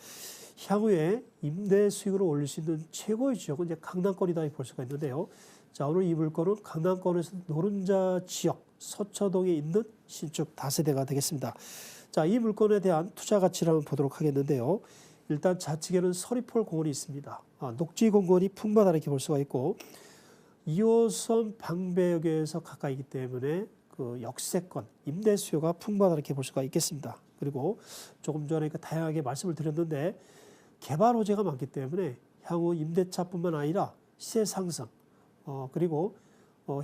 향후에 임대 수익을 올릴 수 있는 최고의 지역은 이제 강남권이다 볼 수가 있는데요. 자, 오늘 이 물건은 강남권에서 노른자 지역 서초동에 있는 신축 다세대가 되겠습니다. 자, 이 물건에 대한 투자 가치를 한번 보도록 하겠는데요. 일단 좌측에는 서리폴 공원이 있습니다. 녹지 공원이 풍부하다 이렇게 볼 수가 있고 2호선 방배역에서 가까이기 때문에 그 역세권 임대 수요가 풍부하다 이렇게 볼 수가 있겠습니다. 그리고 조금 전에 다양하게 말씀을 드렸는데 개발 호재가 많기 때문에 향후 임대차뿐만 아니라 시세 상승 그리고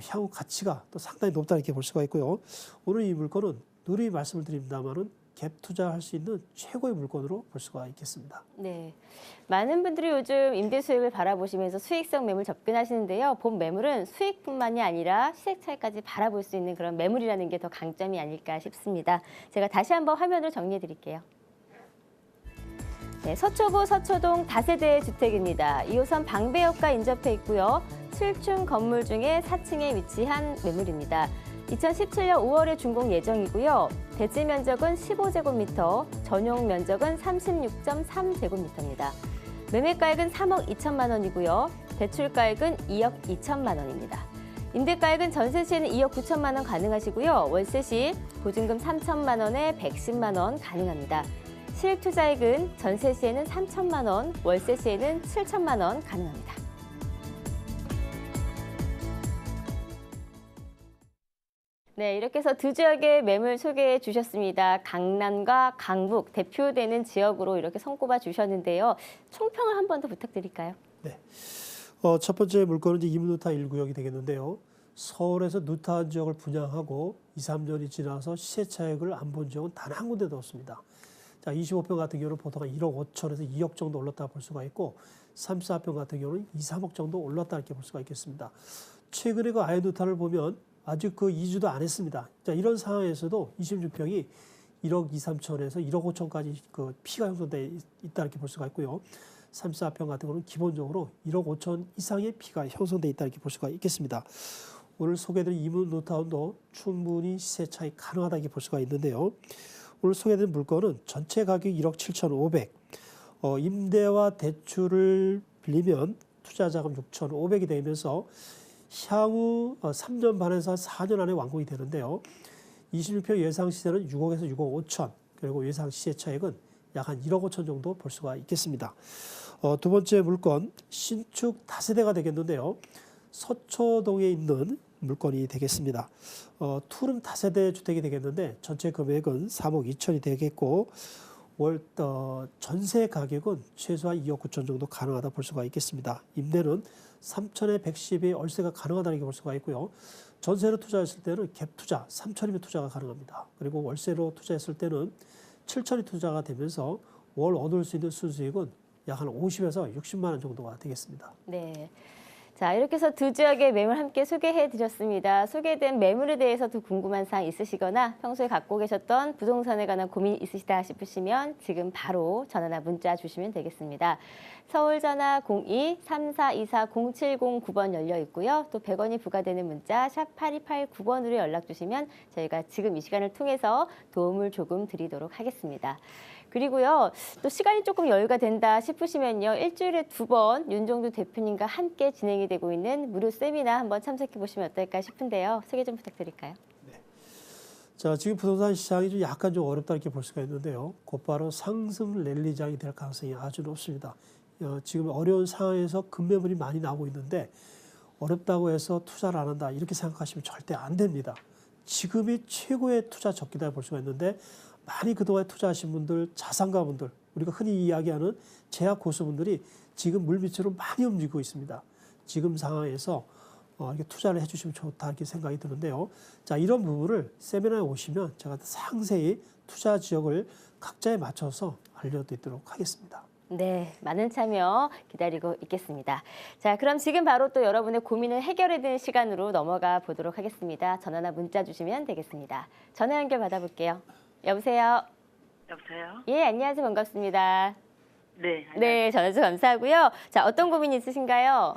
향후 가치가 또 상당히 높다 이렇게 볼 수가 있고요. 오늘 이 물건은 누누이 말씀을 드립니다만은 갭 투자할 수 있는 최고의 물건으로 볼 수가 있겠습니다. 네, 많은 분들이 요즘 임대 수익을 바라보시면서 수익성 매물 접근하시는데요. 본 매물은 수익뿐만이 아니라 시세 차익까지 바라볼 수 있는 그런 매물이라는 게 더 강점이 아닐까 싶습니다. 제가 다시 한번 화면으로 정리해 드릴게요. 네, 서초구 서초동 다세대 주택입니다. 2호선 방배역과 인접해 있고요. 7층 건물 중에 4층에 위치한 매물입니다. 2017년 5월에 준공 예정이고요. 대지 면적은 15제곱미터, 전용 면적은 36.3제곱미터입니다. 매매가액은 3억 2천만 원이고요. 대출가액은 2억 2천만 원입니다. 임대가액은 전세 시에는 2억 9천만 원 가능하시고요. 월세 시 보증금 3천만 원에 110만 원 가능합니다. 실익 투자액은 전세 시에는 3천만 원, 월세 시에는 7천만 원 가능합니다. 네, 이렇게 해서 두 지역의 매물 소개해 주셨습니다. 강남과 강북 대표되는 지역으로 이렇게 손꼽아 주셨는데요. 총평을 한 번 더 부탁드릴까요? 네. 첫 번째 물건은 이제 이문누타 1구역이 되겠는데요. 서울에서 누타 지역을 분양하고 2, 3년이 지나서 시세 차익을 안 본 지역은 단 한 군데도 없습니다. 자, 25평 같은 경우는 보통 1억 5천에서 2억 정도 올랐다 볼 수가 있고 34평 같은 경우는 2, 3억 정도 올랐다 이렇게 볼 수가 있겠습니다. 최근에 그 아이누타를 보면 아직 그 이주도 안 했습니다. 자, 이런 상황에서도 26평이 1억 2, 3천에서 1억 5천까지 그 피가 형성돼 있다 이렇게 볼 수가 있고요. 34평 같은 경우는 기본적으로 1억 5천 이상의 피가 형성돼 있다 이렇게 볼 수가 있겠습니다. 오늘 소개해드린 이문 노타운도 충분히 시세 차익 가능하다 이렇게 볼 수가 있는데요. 오늘 소개해드린 물건은 전체 가격이 1억 7,500, 임대와 대출을 빌리면 투자 자금 6,500이 되면서 향후 3년 반에서 4년 안에 완공이 되는데요. 26평 예상 시세는 6억에서 6억 5천, 그리고 예상 시세 차익은 약 한 1억 5천 정도 볼 수가 있겠습니다. 두 번째 물건, 신축 다세대가 되겠는데요. 서초동에 있는 물건이 되겠습니다. 투룸 다세대 주택이 되겠는데 전체 금액은 3억 2천이 되겠고 월 전세 가격은 최소한 2억 9천 정도 가능하다 볼 수가 있겠습니다. 임대는 3천에 110의 월세가 가능하다는 게 볼 수가 있고요. 전세로 투자했을 때는 갭 투자 3천이면 투자가 가능합니다. 그리고 월세로 투자했을 때는 7천이 투자가 되면서 월 얻을 수 있는 순수익은 약 한 50에서 60만 원 정도가 되겠습니다. 네. 자, 이렇게 해서 두 지역의 매물 함께 소개해 드렸습니다. 소개된 매물에 대해서 더 궁금한 사항 있으시거나 평소에 갖고 계셨던 부동산에 관한 고민 있으시다 싶으시면 지금 바로 전화나 문자 주시면 되겠습니다. 서울 전화 02-3424-0709번 열려 있고요. 또 100원이 부과되는 문자 샵 8289번으로 연락 주시면 저희가 지금 이 시간을 통해서 도움을 조금 드리도록 하겠습니다. 그리고요, 또 시간이 조금 여유가 된다 싶으시면요, 일주일에 2번 윤종두 대표님과 함께 진행이 되고 있는 무료 세미나 한번 참석해 보시면 어떨까 싶은데요. 소개 좀 부탁드릴까요? 네. 자, 지금 부동산 시장이 좀 약간 좀 어렵다 이렇게 볼 수가 있는데요. 곧바로 상승 랠리장이 될 가능성이 아주 높습니다. 지금 어려운 상황에서 급매물이 많이 나오고 있는데 어렵다고 해서 투자를 안 한다 이렇게 생각하시면 절대 안 됩니다. 지금이 최고의 투자 적기다 볼 수가 있는데 많이 그동안 투자하신 분들, 자산가분들, 우리가 흔히 이야기하는 제약 고수분들이 지금 물밑으로 많이 움직이고 있습니다. 지금 상황에서 이렇게 투자를 해주시면 좋다 이렇게 생각이 드는데요. 자, 이런 부분을 세미나에 오시면 제가 상세히 투자 지역을 각자에 맞춰서 알려드리도록 하겠습니다. 네, 많은 참여 기다리고 있겠습니다. 자, 그럼 지금 바로 또 여러분의 고민을 해결해드리는 시간으로 넘어가 보도록 하겠습니다. 전화나 문자 주시면 되겠습니다. 전화 연결 받아볼게요. 여보세요? 여보세요? 예, 안녕하세요. 반갑습니다. 네. 네, 전화 주셔서 감사하고요. 자, 어떤 고민 있으신가요?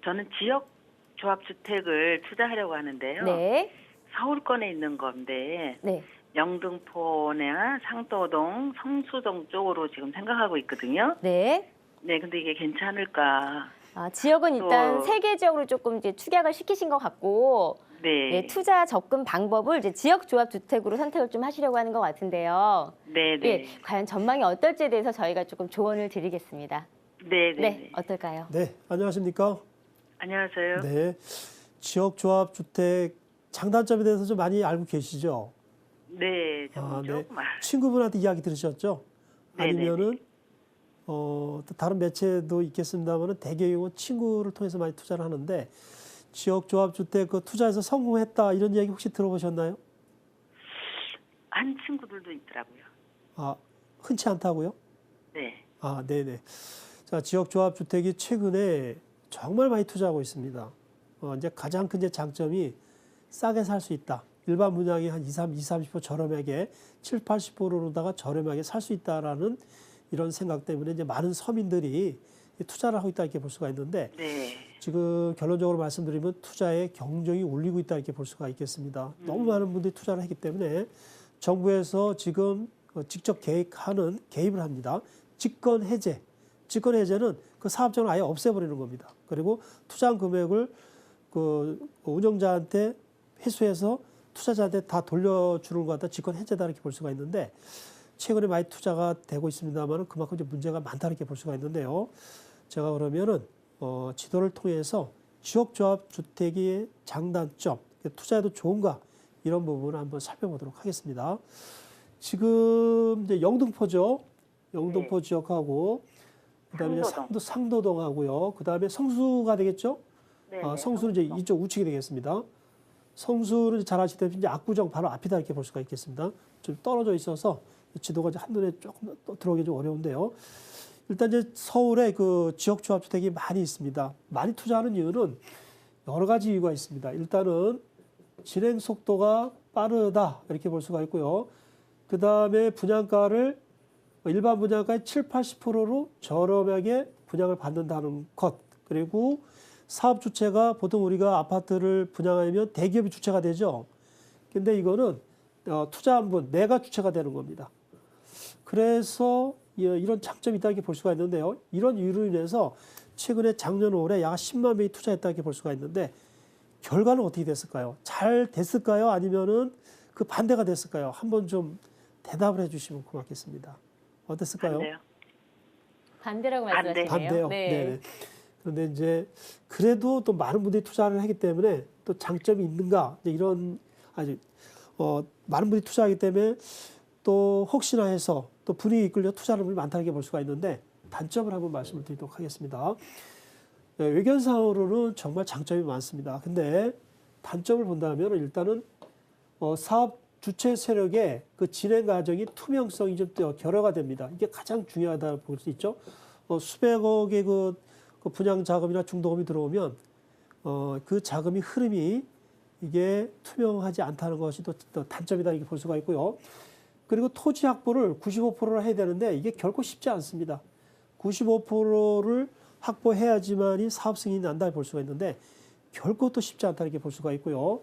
저는 지역 조합주택을 투자하려고 하는데요. 네. 서울권에 있는 건데 네. 영등포나 상도동, 성수동 쪽으로 지금 생각하고 있거든요. 네. 네, 근데 이게 괜찮을까? 아, 지역은 일단 또- 3개 지역으로 조금 이제 축약을 시키신 것 같고, 네. 네, 투자 접근 방법을 이제 지역 조합 주택으로 선택을 좀 하시려고 하는 것 같은데요. 네, 예, 네. 과연 전망이 어떨지에 대해서 저희가 조금 조언을 드리겠습니다. 네, 네. 네, 어떨까요? 네, 안녕하십니까? 안녕하세요. 네, 지역조합주택 장단점에 대해서 좀 많이 알고 계시죠? 네, 네. 조금 친구분한테 이야기 들으셨죠? 네네네. 아니면은 또 다른 매체도 있겠습니다만은 대개요 친구를 통해서 많이 투자를 하는데 지역조합주택 그 투자해서 성공했다 이런 이야기 혹시 들어보셨나요? 한 친구들도 있더라고요. 아, 흔치 않다고요? 네. 아, 네네. 자, 지역조합주택이 최근에 정말 많이 투자하고 있습니다. 이제 가장 큰 이제 장점이 싸게 살 수 있다. 일반 분양이 한 30% 저렴하게 7, 80%로다가 저렴하게 살 수 있다라는 이런 생각 때문에 이제 많은 서민들이 투자를 하고 있다 이렇게 볼 수가 있는데 네. 지금 결론적으로 말씀드리면 투자의 경쟁이 울리고 있다 이렇게 볼 수가 있겠습니다. 너무 많은 분들이 투자를 했기 때문에 정부에서 지금 직접 개입을 합니다. 직권 해제. 직권 해제는 그 사업장을 아예 없애버리는 겁니다. 그리고 투자한 금액을 그 운영자한테 회수해서 투자자한테 다 돌려주는 것 같다. 직권 해제다 이렇게 볼 수가 있는데 최근에 많이 투자가 되고 있습니다만 그만큼 이제 문제가 많다 이렇게 볼 수가 있는데요. 제가 그러면은 지도를 통해서 지역조합 주택의 장단점, 투자해도 좋은가 이런 부분을 한번 살펴보도록 하겠습니다. 지금 이제 영등포죠. 영등포 네. 지역하고 그다음에 상도동. 상도동하고요. 그다음에 성수가 되겠죠. 네. 성수는 이제 이쪽 우측이 되겠습니다. 성수는 잘 아시다시피 이제 압구정 바로 앞이다 이렇게 볼 수가 있겠습니다. 좀 떨어져 있어서 지도가 이제 한눈에 조금 들어오기 좀 어려운데요. 일단 이제 서울에 그 지역 조합 주택이 많이 있습니다. 많이 투자하는 이유는 여러 가지 이유가 있습니다. 일단은 진행 속도가 빠르다 이렇게 볼 수가 있고요. 그 다음에 분양가를 일반 분양가의 7, 80%로 저렴하게 분양을 받는다는 것. 그리고 사업 주체가 보통 우리가 아파트를 분양하면 대기업이 주체가 되죠. 근데 이거는 투자한 분, 내가 주체가 되는 겁니다. 그래서 이런 장점이 있다 이렇게 볼 수가 있는데요. 이런 이유로 인해서 최근에 작년 올해 약 10만 명이 투자했다 이렇게 볼 수가 있는데 결과는 어떻게 됐을까요? 잘 됐을까요? 아니면은 그 반대가 됐을까요? 한번 좀 대답을 해주시면 고맙겠습니다. 어땠을까요? 반대요. 반대라고 반대. 말씀하시네요. 반대요. 네. 네. 그런데 이제 그래도 또 많은 분들이 투자를 하기 때문에 또 장점이 있는가 이런 아주 많은 분들이 투자하기 때문에 또 혹시나 해서 또 분위기 이끌려 투자하는 분이 많다는 게 볼 수가 있는데 단점을 한번 말씀을 드리도록 하겠습니다. 네, 외견상으로는 정말 장점이 많습니다. 근데 단점을 본다면 일단은 사업 주체 세력의 그 진행 과정이 투명성이 좀 결여가 됩니다. 이게 가장 중요하다 볼 수 있죠. 수백억의 그 분양 자금이나 중도금이 들어오면 그 자금이 흐름이 이게 투명하지 않다는 것이 또 단점이다 이렇게 볼 수가 있고요. 그리고 토지 확보를 95%를 해야 되는데 이게 결코 쉽지 않습니다. 95%를 확보해야지만이 사업 승인이 난다 볼 수가 있는데 결코 또 쉽지 않다 이렇게 볼 수가 있고요.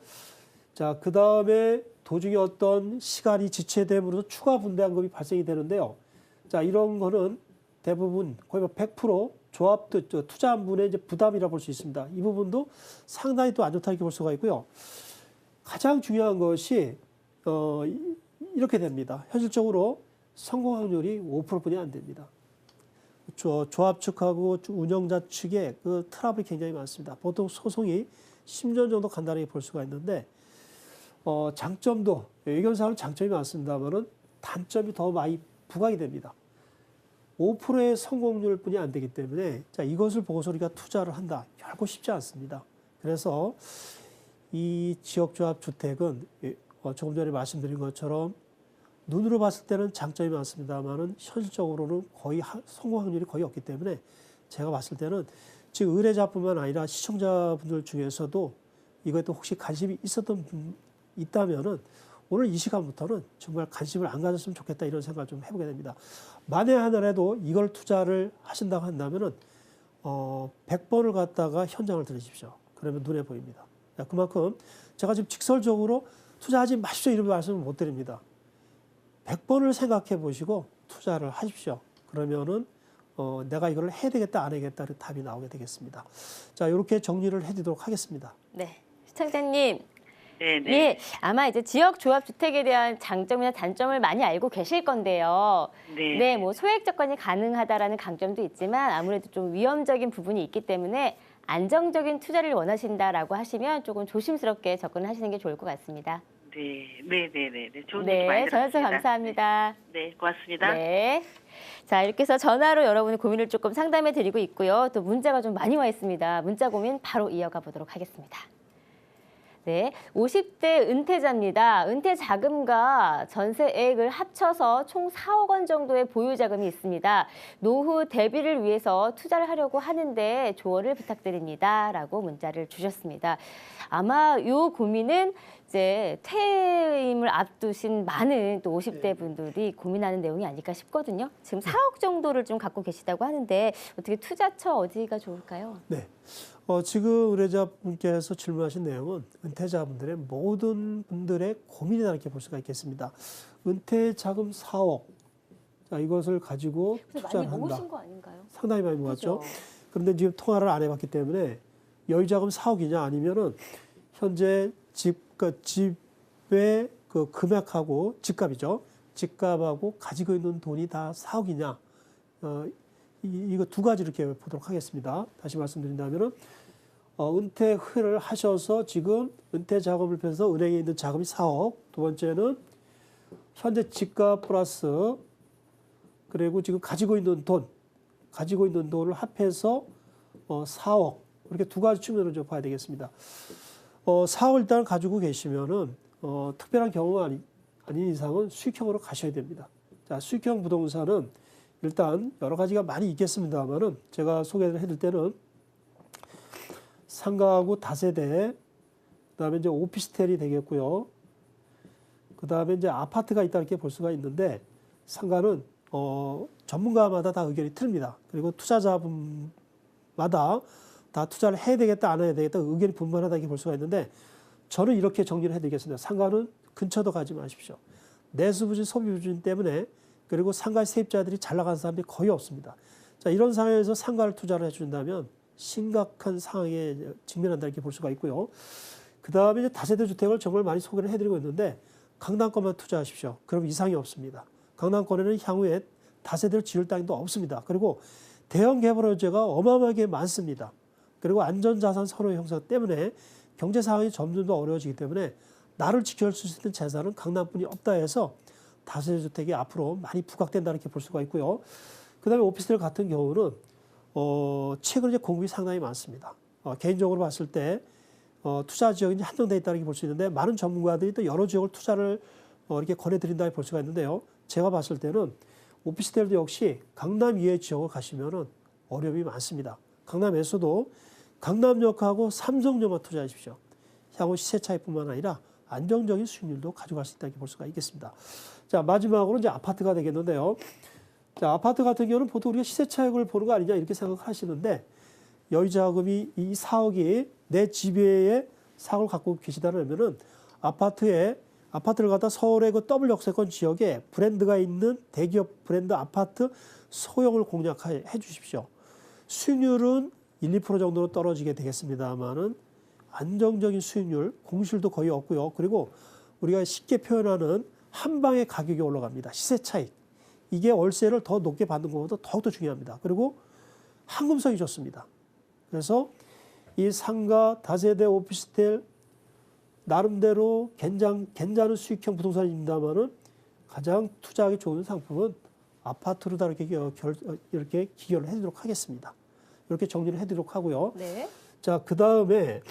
자, 그 다음에 도중에 어떤 시간이 지체됨으로써 추가 분담금이 발생이 되는데요. 자, 이런 거는 대부분 거의 100% 조합도 투자한 분의 이제 부담이라 볼 수 있습니다. 이 부분도 상당히 또 안 좋다 이렇게 볼 수가 있고요. 가장 중요한 것이 이렇게 됩니다. 현실적으로 성공 확률이 5%뿐이 안 됩니다. 조합 측하고 운영자 측의 그 트러블이 굉장히 많습니다. 보통 소송이 10년 정도 간단하게 볼 수가 있는데 장점도 외견사는 장점이 많습니다만은 단점이 더 많이 부각이 됩니다. 5%의 성공률뿐이 안 되기 때문에 자, 이것을 보고서 우리가 투자를 한다. 결코 쉽지 않습니다. 그래서 이 지역조합 주택은 조금 전에 말씀드린 것처럼 눈으로 봤을 때는 장점이 많습니다만은 현실적으로는 거의 성공 확률이 거의 없기 때문에 제가 봤을 때는 지금 의뢰자뿐만 아니라 시청자분들 중에서도 이거에 또 혹시 관심이 있었던 분 있다면은 오늘 이 시간부터는 정말 관심을 안 가졌으면 좋겠다 이런 생각을 좀 해보게 됩니다. 만에 하나라도 이걸 투자를 하신다고 한다면은 100번을 갖다가 현장을 들으십시오. 그러면 눈에 보입니다. 그만큼 제가 지금 직설적으로 투자하지 마십시오 이런 말씀을 못 드립니다. 100번을 생각해 보시고 투자를 하십시오. 그러면은 내가 이걸 해야 되겠다 안 해야겠다 답이 나오게 되겠습니다. 자, 이렇게 정리를 해드리도록 하겠습니다. 네. 시청자님. 네네. 예, 아마 이제 지역 조합 주택에 대한 장점이나 단점을 많이 알고 계실 건데요. 네. 네, 뭐 소액 접근이 가능하다라는 강점도 있지만 아무래도 좀 위험적인 부분이 있기 때문에 안정적인 투자를 원하신다라고 하시면 조금 조심스럽게 접근을 하시는 게 좋을 것 같습니다. 네네네네. 좋은 얘기 많이 네, 전화주셔서 들었습니다. 감사합니다. 네, 고맙습니다. 네. 자, 이렇게 해서 전화로 여러분의 고민을 조금 상담해 드리고 있고요. 또 문자가 좀 많이 와 있습니다. 문자 고민 바로 이어가 보도록 하겠습니다. 네, 50대 은퇴자입니다. 은퇴 자금과 전세액을 합쳐서 총 4억 원 정도의 보유 자금이 있습니다. 노후 대비를 위해서 투자를 하려고 하는데 조언을 부탁드립니다.라고 문자를 주셨습니다. 아마 이 고민은 이제 퇴임을 앞두신 많은 또 50대 분들이 고민하는 내용이 아닐까 싶거든요. 지금 4억 정도를 좀 갖고 계시다고 하는데 어떻게 투자처 어디가 좋을까요? 네. 지금 의뢰자분께서 질문하신 내용은 은퇴자분들의 모든 분들의 고민이다 이렇게 볼 수가 있겠습니다. 은퇴 자금 4억. 자, 이것을 가지고 투자를 많이 한다. 모으신 거 아닌가요? 상당히 많이 모았죠. 그죠? 그런데 지금 통화를 안 해봤기 때문에 여유 자금 4억이냐 아니면은 현재 집의 그 금액하고 집값이죠. 집값하고 가지고 있는 돈이 다 4억이냐. 이거 두 가지 이렇게 보도록 하겠습니다. 다시 말씀드린다면은 은퇴를 하셔서 지금 은퇴 자금을 빼서 은행에 있는 자금이 4억. 두 번째는 현재 집값 플러스 그리고 지금 가지고 있는 돈을 합해서 4억. 이렇게 두 가지 측면으로 좀 봐야 되겠습니다. 4억 일단 가지고 계시면은 특별한 경우가 아닌 이상은 수익형으로 가셔야 됩니다. 자, 수익형 부동산은 일단 여러 가지가 많이 있겠습니다만은 제가 소개를 해드릴 때는 상가구 다세대, 그다음에 이제 오피스텔이 되겠고요. 그다음에 이제 아파트가 있다 이렇게 볼 수가 있는데 상가는 전문가마다 다 의견이 틀립니다. 그리고 투자자분마다 다 투자를 해야 되겠다 안 해야 되겠다 의견이 분분하다 이렇게 볼 수가 있는데 저는 이렇게 정리를 해드리겠습니다. 상가는 근처도 가지 마십시오. 내수 부진, 소비 부진 때문에 그리고 상가 세입자들이 잘 나가는 사람들이 거의 없습니다. 자, 이런 상황에서 상가를 투자를 해준다면 심각한 상황에 직면한다 이렇게 볼 수가 있고요. 그 다음에 이제 다세대 주택을 정말 많이 소개를 해드리고 있는데 강남권만 투자하십시오. 그럼 이상이 없습니다. 강남권에는 향후에 다세대를 지을 땅도 없습니다. 그리고 대형 개발업체가 어마어마하게 많습니다. 그리고 안전자산 선호 형성 때문에 경제 상황이 점점 더 어려워지기 때문에 나를 지켜줄 수 있는 재산은 강남뿐이 없다 해서 다세대 주택이 앞으로 많이 부각된다 이렇게 볼 수가 있고요. 그다음에 오피스텔 같은 경우는 최근 이제 공급이 상당히 많습니다. 개인적으로 봤을 때 투자 지역이 한정되어 있다는 게 볼 수 있는데 많은 전문가들이 또 여러 지역을 투자를 이렇게 권해드린다 볼 수가 있는데요. 제가 봤을 때는 오피스텔도 역시 강남 이외 지역을 가시면은 어려움이 많습니다. 강남에서도 강남역하고 삼성역만 투자하십시오. 향후 시세 차익뿐만 아니라 안정적인 수익률도 가져갈 수 있다고 볼 수가 있겠습니다. 자, 마지막으로 이제 아파트가 되겠는데요. 자, 아파트 같은 경우는 보통 우리가 시세 차익을 보는 거 아니냐 이렇게 생각하시는데 여유자금이 이 4억이 내 집에 4억을 갖고 계시다면은 아파트를 갖다 서울의 그 더블 역세권 지역에 브랜드가 있는 대기업 브랜드 아파트 소형을 공략해 주십시오. 수익률은 1, 2% 정도로 떨어지게 되겠습니다만은 안정적인 수익률, 공실도 거의 없고요. 그리고 우리가 쉽게 표현하는 한 방에 가격이 올라갑니다. 시세 차익. 이게 월세를 더 높게 받는 것보다 더욱더 중요합니다. 그리고 황금성이 좋습니다. 그래서 이 상가, 다세대 오피스텔 나름대로 괜찮은 수익형 부동산입니다만은 가장 투자하기 좋은 상품은 아파트로다 이렇게 기여를 해드리도록 하겠습니다. 이렇게 정리를 해드리도록 하고요. 네. 자, 그 다음에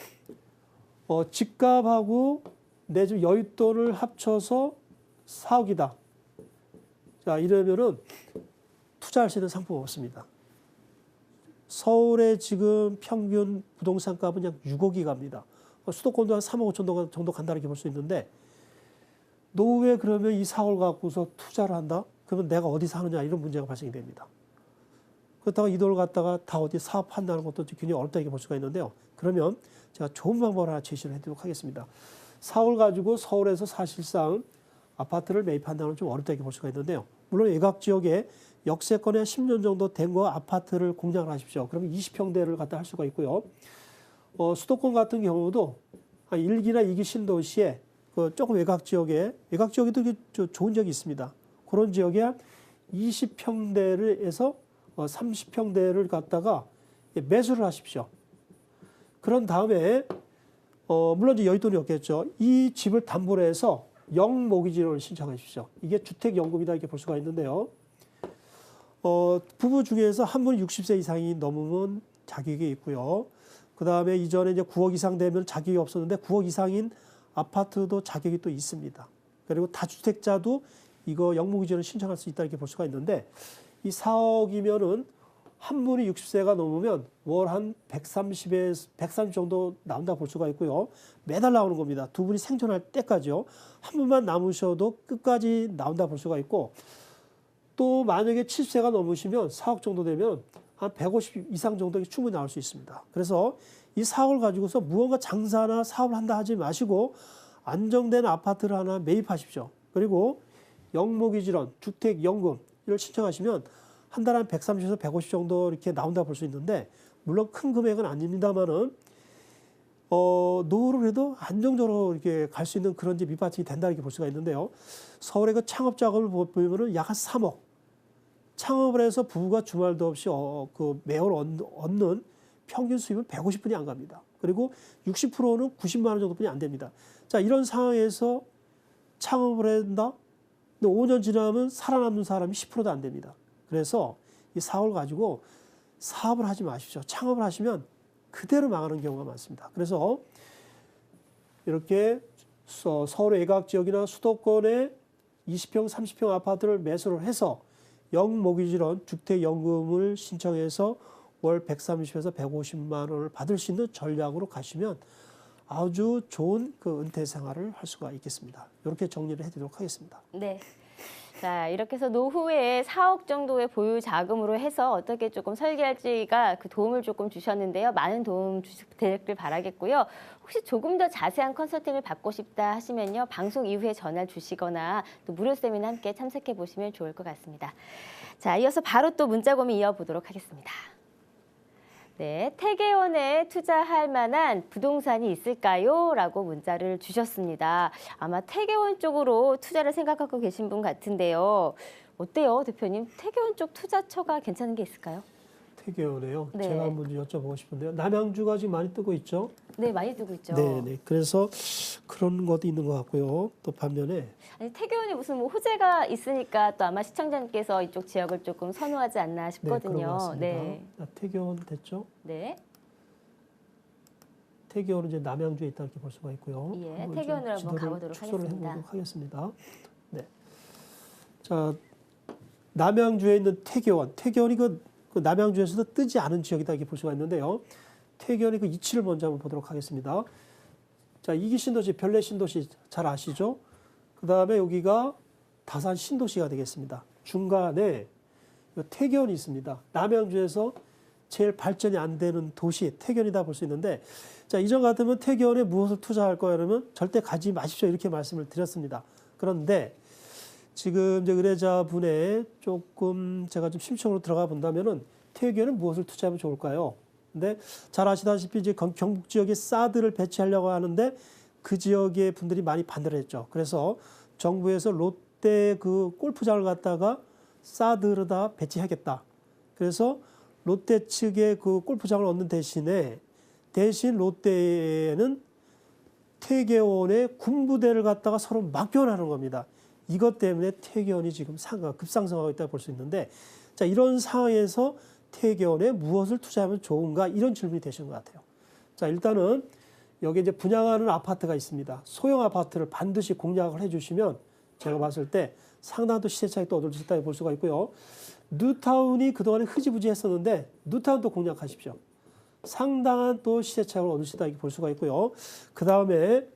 집값하고 내 집 여윳돈을 합쳐서 4억이다. 자, 이러면은 투자할 수 있는 상품 없습니다. 서울의 지금 평균 부동산 값은 약 6억이 갑니다. 수도권도 한 3억 5천 정도 간다 이렇게 볼 수 있는데 노후에 그러면 이 4억을 갖고서 투자를 한다? 그러면 내가 어디서 하느냐 이런 문제가 발생이 됩니다. 그렇다고 이 돈을 갖다가 다 어디 사업한다는 것도 굉장히 어렵다 이렇게 볼 수가 있는데요. 그러면 제가 좋은 방법을 하나 제시를 해드리도록 하겠습니다. 4억을 가지고 서울에서 사실상 아파트를 매입한다는 건 좀 어렵다 이렇게 볼 수가 있는데요. 물론 외곽 지역에 역세권에 한 10년 정도 된 거 아파트를 공략을 하십시오. 그러면 20평대를 갖다 할 수가 있고요. 수도권 같은 경우도 한 1기나 2기 신도시에 조금 외곽 지역에도 좋은 지역이 있습니다. 그런 지역에 한 20평대를 해서 30평대를 갖다가 매수를 하십시오. 그런 다음에 물론 이제 여윳돈이 없겠죠. 이 집을 담보로 해서 영모기지를 신청하십시오. 이게 주택연금이다 이렇게 볼 수가 있는데요. 부부 중에서 한 분이 60세 이상이 넘으면 자격이 있고요. 그 다음에 이전에 이제 9억 이상 되면 자격이 없었는데 9억 이상인 아파트도 자격이 또 있습니다. 그리고 다주택자도 이거 영모기지를 신청할 수 있다 이렇게 볼 수가 있는데 이 4억이면은 한 분이 60세가 넘으면 월 한 130 정도 나온다 볼 수가 있고요. 매달 나오는 겁니다. 두 분이 생존할 때까지요. 한 분만 남으셔도 끝까지 나온다 볼 수가 있고 또 만약에 70세가 넘으시면 4억 정도 되면 한 150 이상 정도 충분히 나올 수 있습니다. 그래서 이 4억을 가지고서 무언가 장사나 사업을 한다 하지 마시고 안정된 아파트를 하나 매입하십시오. 그리고 영모기지론, 주택연금을 신청하시면 한 달에 한 130에서 150 정도 이렇게 나온다 볼 수 있는데 물론 큰 금액은 아닙니다만은 노후를 해도 안정적으로 이렇게 갈 수 있는 그런 집 밑받침이 된다 이렇게 볼 수가 있는데요. 서울의 그 창업 작업을 보면은 약 한 3억. 창업을 해서 부부가 주말도 없이 매월 얻는 평균 수입은 150분이 안 갑니다. 그리고 60%는 90만 원 정도뿐이 안 됩니다. 자, 이런 상황에서 창업을 한다? 근데 5년 지나면 살아남는 사람이 10%도 안 됩니다. 그래서 이 사업을 가지고 사업을 하지 마십시오. 창업을 하시면 그대로 망하는 경우가 많습니다. 그래서 이렇게 서울의 외곽 지역이나 수도권에 20평, 30평 아파트를 매수를 해서 영모기지론 주택연금을 신청해서 월 130에서 150만 원을 받을 수 있는 전략으로 가시면 아주 좋은 그 은퇴 생활을 할 수가 있겠습니다. 이렇게 정리를 해드리도록 하겠습니다. 네. 자, 이렇게 해서 노후에 4억 정도의 보유 자금으로 해서 어떻게 조금 설계할지가 그 도움을 조금 주셨는데요. 많은 도움 되길 바라겠고요. 혹시 조금 더 자세한 컨설팅을 받고 싶다 하시면요. 방송 이후에 전화 주시거나 또 무료 세미나 함께 참석해 보시면 좋을 것 같습니다. 자, 이어서 바로 또 문자 고민 이어보도록 하겠습니다. 네, 태계원에 투자할 만한 부동산이 있을까요? 라고 문자를 주셨습니다. 아마 태계원 쪽으로 투자를 생각하고 계신 분 같은데요. 어때요, 대표님? 태계원 쪽 투자처가 괜찮은 게 있을까요? 태계원에요. 네. 제가 한번 여쭤보고 싶은데요. 남양주가 지금 많이 뜨고 있죠? 네, 많이 두고 있죠. 네. 그래서 그런 것도 있는 것 같고요. 또 반면에 아니, 태계원이 무슨 뭐 호재가 있으니까 또 아마 시청자님께서 이쪽 지역을 조금 선호하지 않나 네, 그런 것 싶거든요. 같습니다. 네. 태계원 됐죠? 네. 태계원은 이제 남양주에 있다 이렇게 볼 수가 있고요. 예, 한번 태계원으로 한번 지도를 가보도록 축소를 하겠습니다. 해보도록 하겠습니다. 네. 자, 남양주에 있는 태계원. 태계원이 그 남양주에서도 뜨지 않은 지역이다 이렇게 볼 수가 있는데요. 태계원의 그 이치를 먼저 한번 보도록 하겠습니다. 자, 이기 신도시, 별내 신도시 잘 아시죠? 그 다음에 여기가 다산 신도시가 되겠습니다. 중간에 태계원이 있습니다. 남양주에서 제일 발전이 안 되는 도시 태계원이다 볼 수 있는데, 자, 이전 같으면 태계원에 무엇을 투자할 거야 그러면 절대 가지 마십시오 이렇게 말씀을 드렸습니다. 그런데 지금 이제 의뢰자분의 조금 제가 좀 심층으로 들어가 본다면은 태계원은 무엇을 투자하면 좋을까요? 근데 잘 아시다시피 이제 경북 지역에 사드를 배치하려고 하는데 그 지역의 분들이 많이 반대를 했죠. 그래서 정부에서 롯데 그 골프장을 갖다가 사드로다 배치하겠다. 그래서 롯데 측의 그 골프장을 얻는 대신 롯데에는 태계원의 군부대를 갖다가 서로 막교환하는 겁니다. 이것 때문에 태계원이 지금 급상승하고 있다고 볼 수 있는데, 자, 이런 상황에서 태계원에 무엇을 투자하면 좋은가 이런 질문이 되신 것 같아요. 자, 일단은 여기 이제 분양하는 아파트가 있습니다. 소형 아파트를 반드시 공략을 해주시면 제가 봤을 때 상당한 또 시세 차익도 얻을 수 있다고 볼 수가 있고요. 뉴타운이 그동안에 흐지부지 했었는데 뉴타운도 공략하십시오. 상당한 또 시세 차익을 얻을 수 있다고 볼 수가 있고요. 그 다음에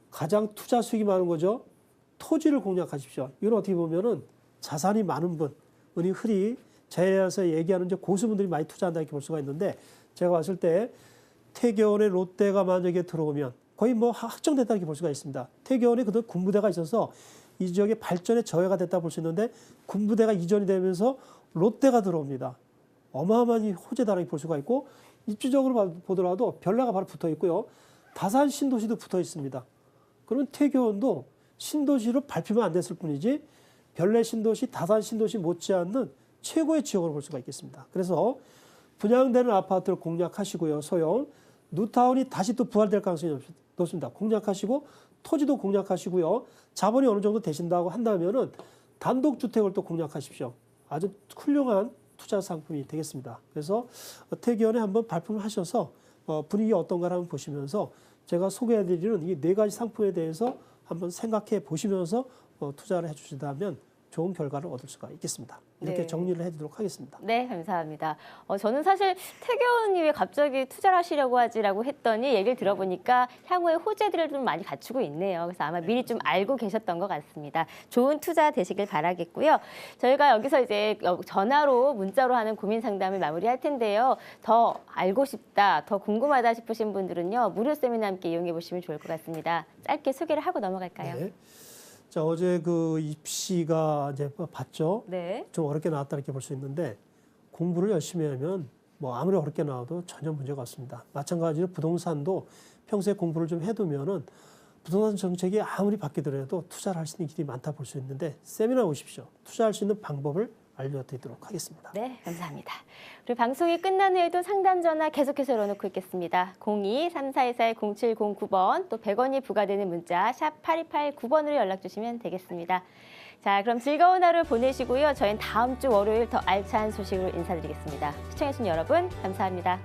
가장 투자 수익이 많은 거죠. 토지를 공략하십시오. 이건 어떻게 보면은 자산이 많은 분, 흔히 제에서 얘기하는 이제 고수분들이 많이 투자한다 이렇게 볼 수가 있는데, 제가 봤을 때 태계원에 롯데가 만약에 들어오면 거의 뭐 확정됐다 이렇게 볼 수가 있습니다. 태계원에 그동안 군부대가 있어서 이 지역의 발전에 저해가 됐다 볼 수 있는데, 군부대가 이전이 되면서 롯데가 들어옵니다. 어마어마한 호재다 이렇게 볼 수가 있고, 입지적으로 보더라도 별내가 바로 붙어 있고요. 다산 신도시도 붙어 있습니다. 그러면 태계원도 신도시로 밟히면 안 됐을 뿐이지 별내 신도시, 다산 신도시 못지않는 최고의 지역으로 볼 수가 있겠습니다. 그래서 분양되는 아파트를 공략하시고요. 소형 뉴타운이 다시 또 부활될 가능성이 높습니다. 공략하시고 토지도 공략하시고요. 자본이 어느 정도 되신다고 한다면은 단독주택을 또 공략하십시오. 아주 훌륭한 투자 상품이 되겠습니다. 그래서 태계원에 한번 발품을 하셔서 분위기 어떤가를 한번 보시면서 제가 소개해드리는 이 4가지 상품에 대해서 한번 생각해 보시면서 투자를 해주신다면 좋은 결과를 얻을 수가 있겠습니다. 이렇게 네. 정리를 해드리도록 하겠습니다. 네, 감사합니다. 저는 사실 태계원이 왜 갑자기 투자를 하시려고 하지라고 했더니 얘기를 들어보니까 향후에 호재들을 좀 많이 갖추고 있네요. 그래서 아마 미리 좀 알고 계셨던 것 같습니다. 좋은 투자 되시길 바라겠고요. 저희가 여기서 이제 전화로 문자로 하는 고민 상담을 마무리할 텐데요. 더 알고 싶다, 더 궁금하다 싶으신 분들은요. 무료 세미나 함께 이용해 보시면 좋을 것 같습니다. 짧게 소개를 하고 넘어갈까요? 네. 자, 어제 그 입시가 이제 봤죠. 네. 좀 어렵게 나왔다 이렇게 볼 수 있는데, 공부를 열심히 하면 뭐 아무리 어렵게 나와도 전혀 문제가 없습니다. 마찬가지로 부동산도 평소에 공부를 좀 해두면은 부동산 정책이 아무리 바뀌더라도 투자를 할 수 있는 길이 많다 볼 수 있는데, 세미나 오십시오. 투자할 수 있는 방법을 알려드리도록 하겠습니다. 네, 감사합니다. 그리고 방송이 끝난 후에도 상담 전화 계속해서 열어놓고 있겠습니다. 02-3424-0709번 또 100원이 부과되는 문자 샵 8289번으로 연락 주시면 되겠습니다. 자, 그럼 즐거운 하루 보내시고요. 저희는 다음 주 월요일 더 알찬 소식으로 인사드리겠습니다. 시청해주신 여러분 감사합니다.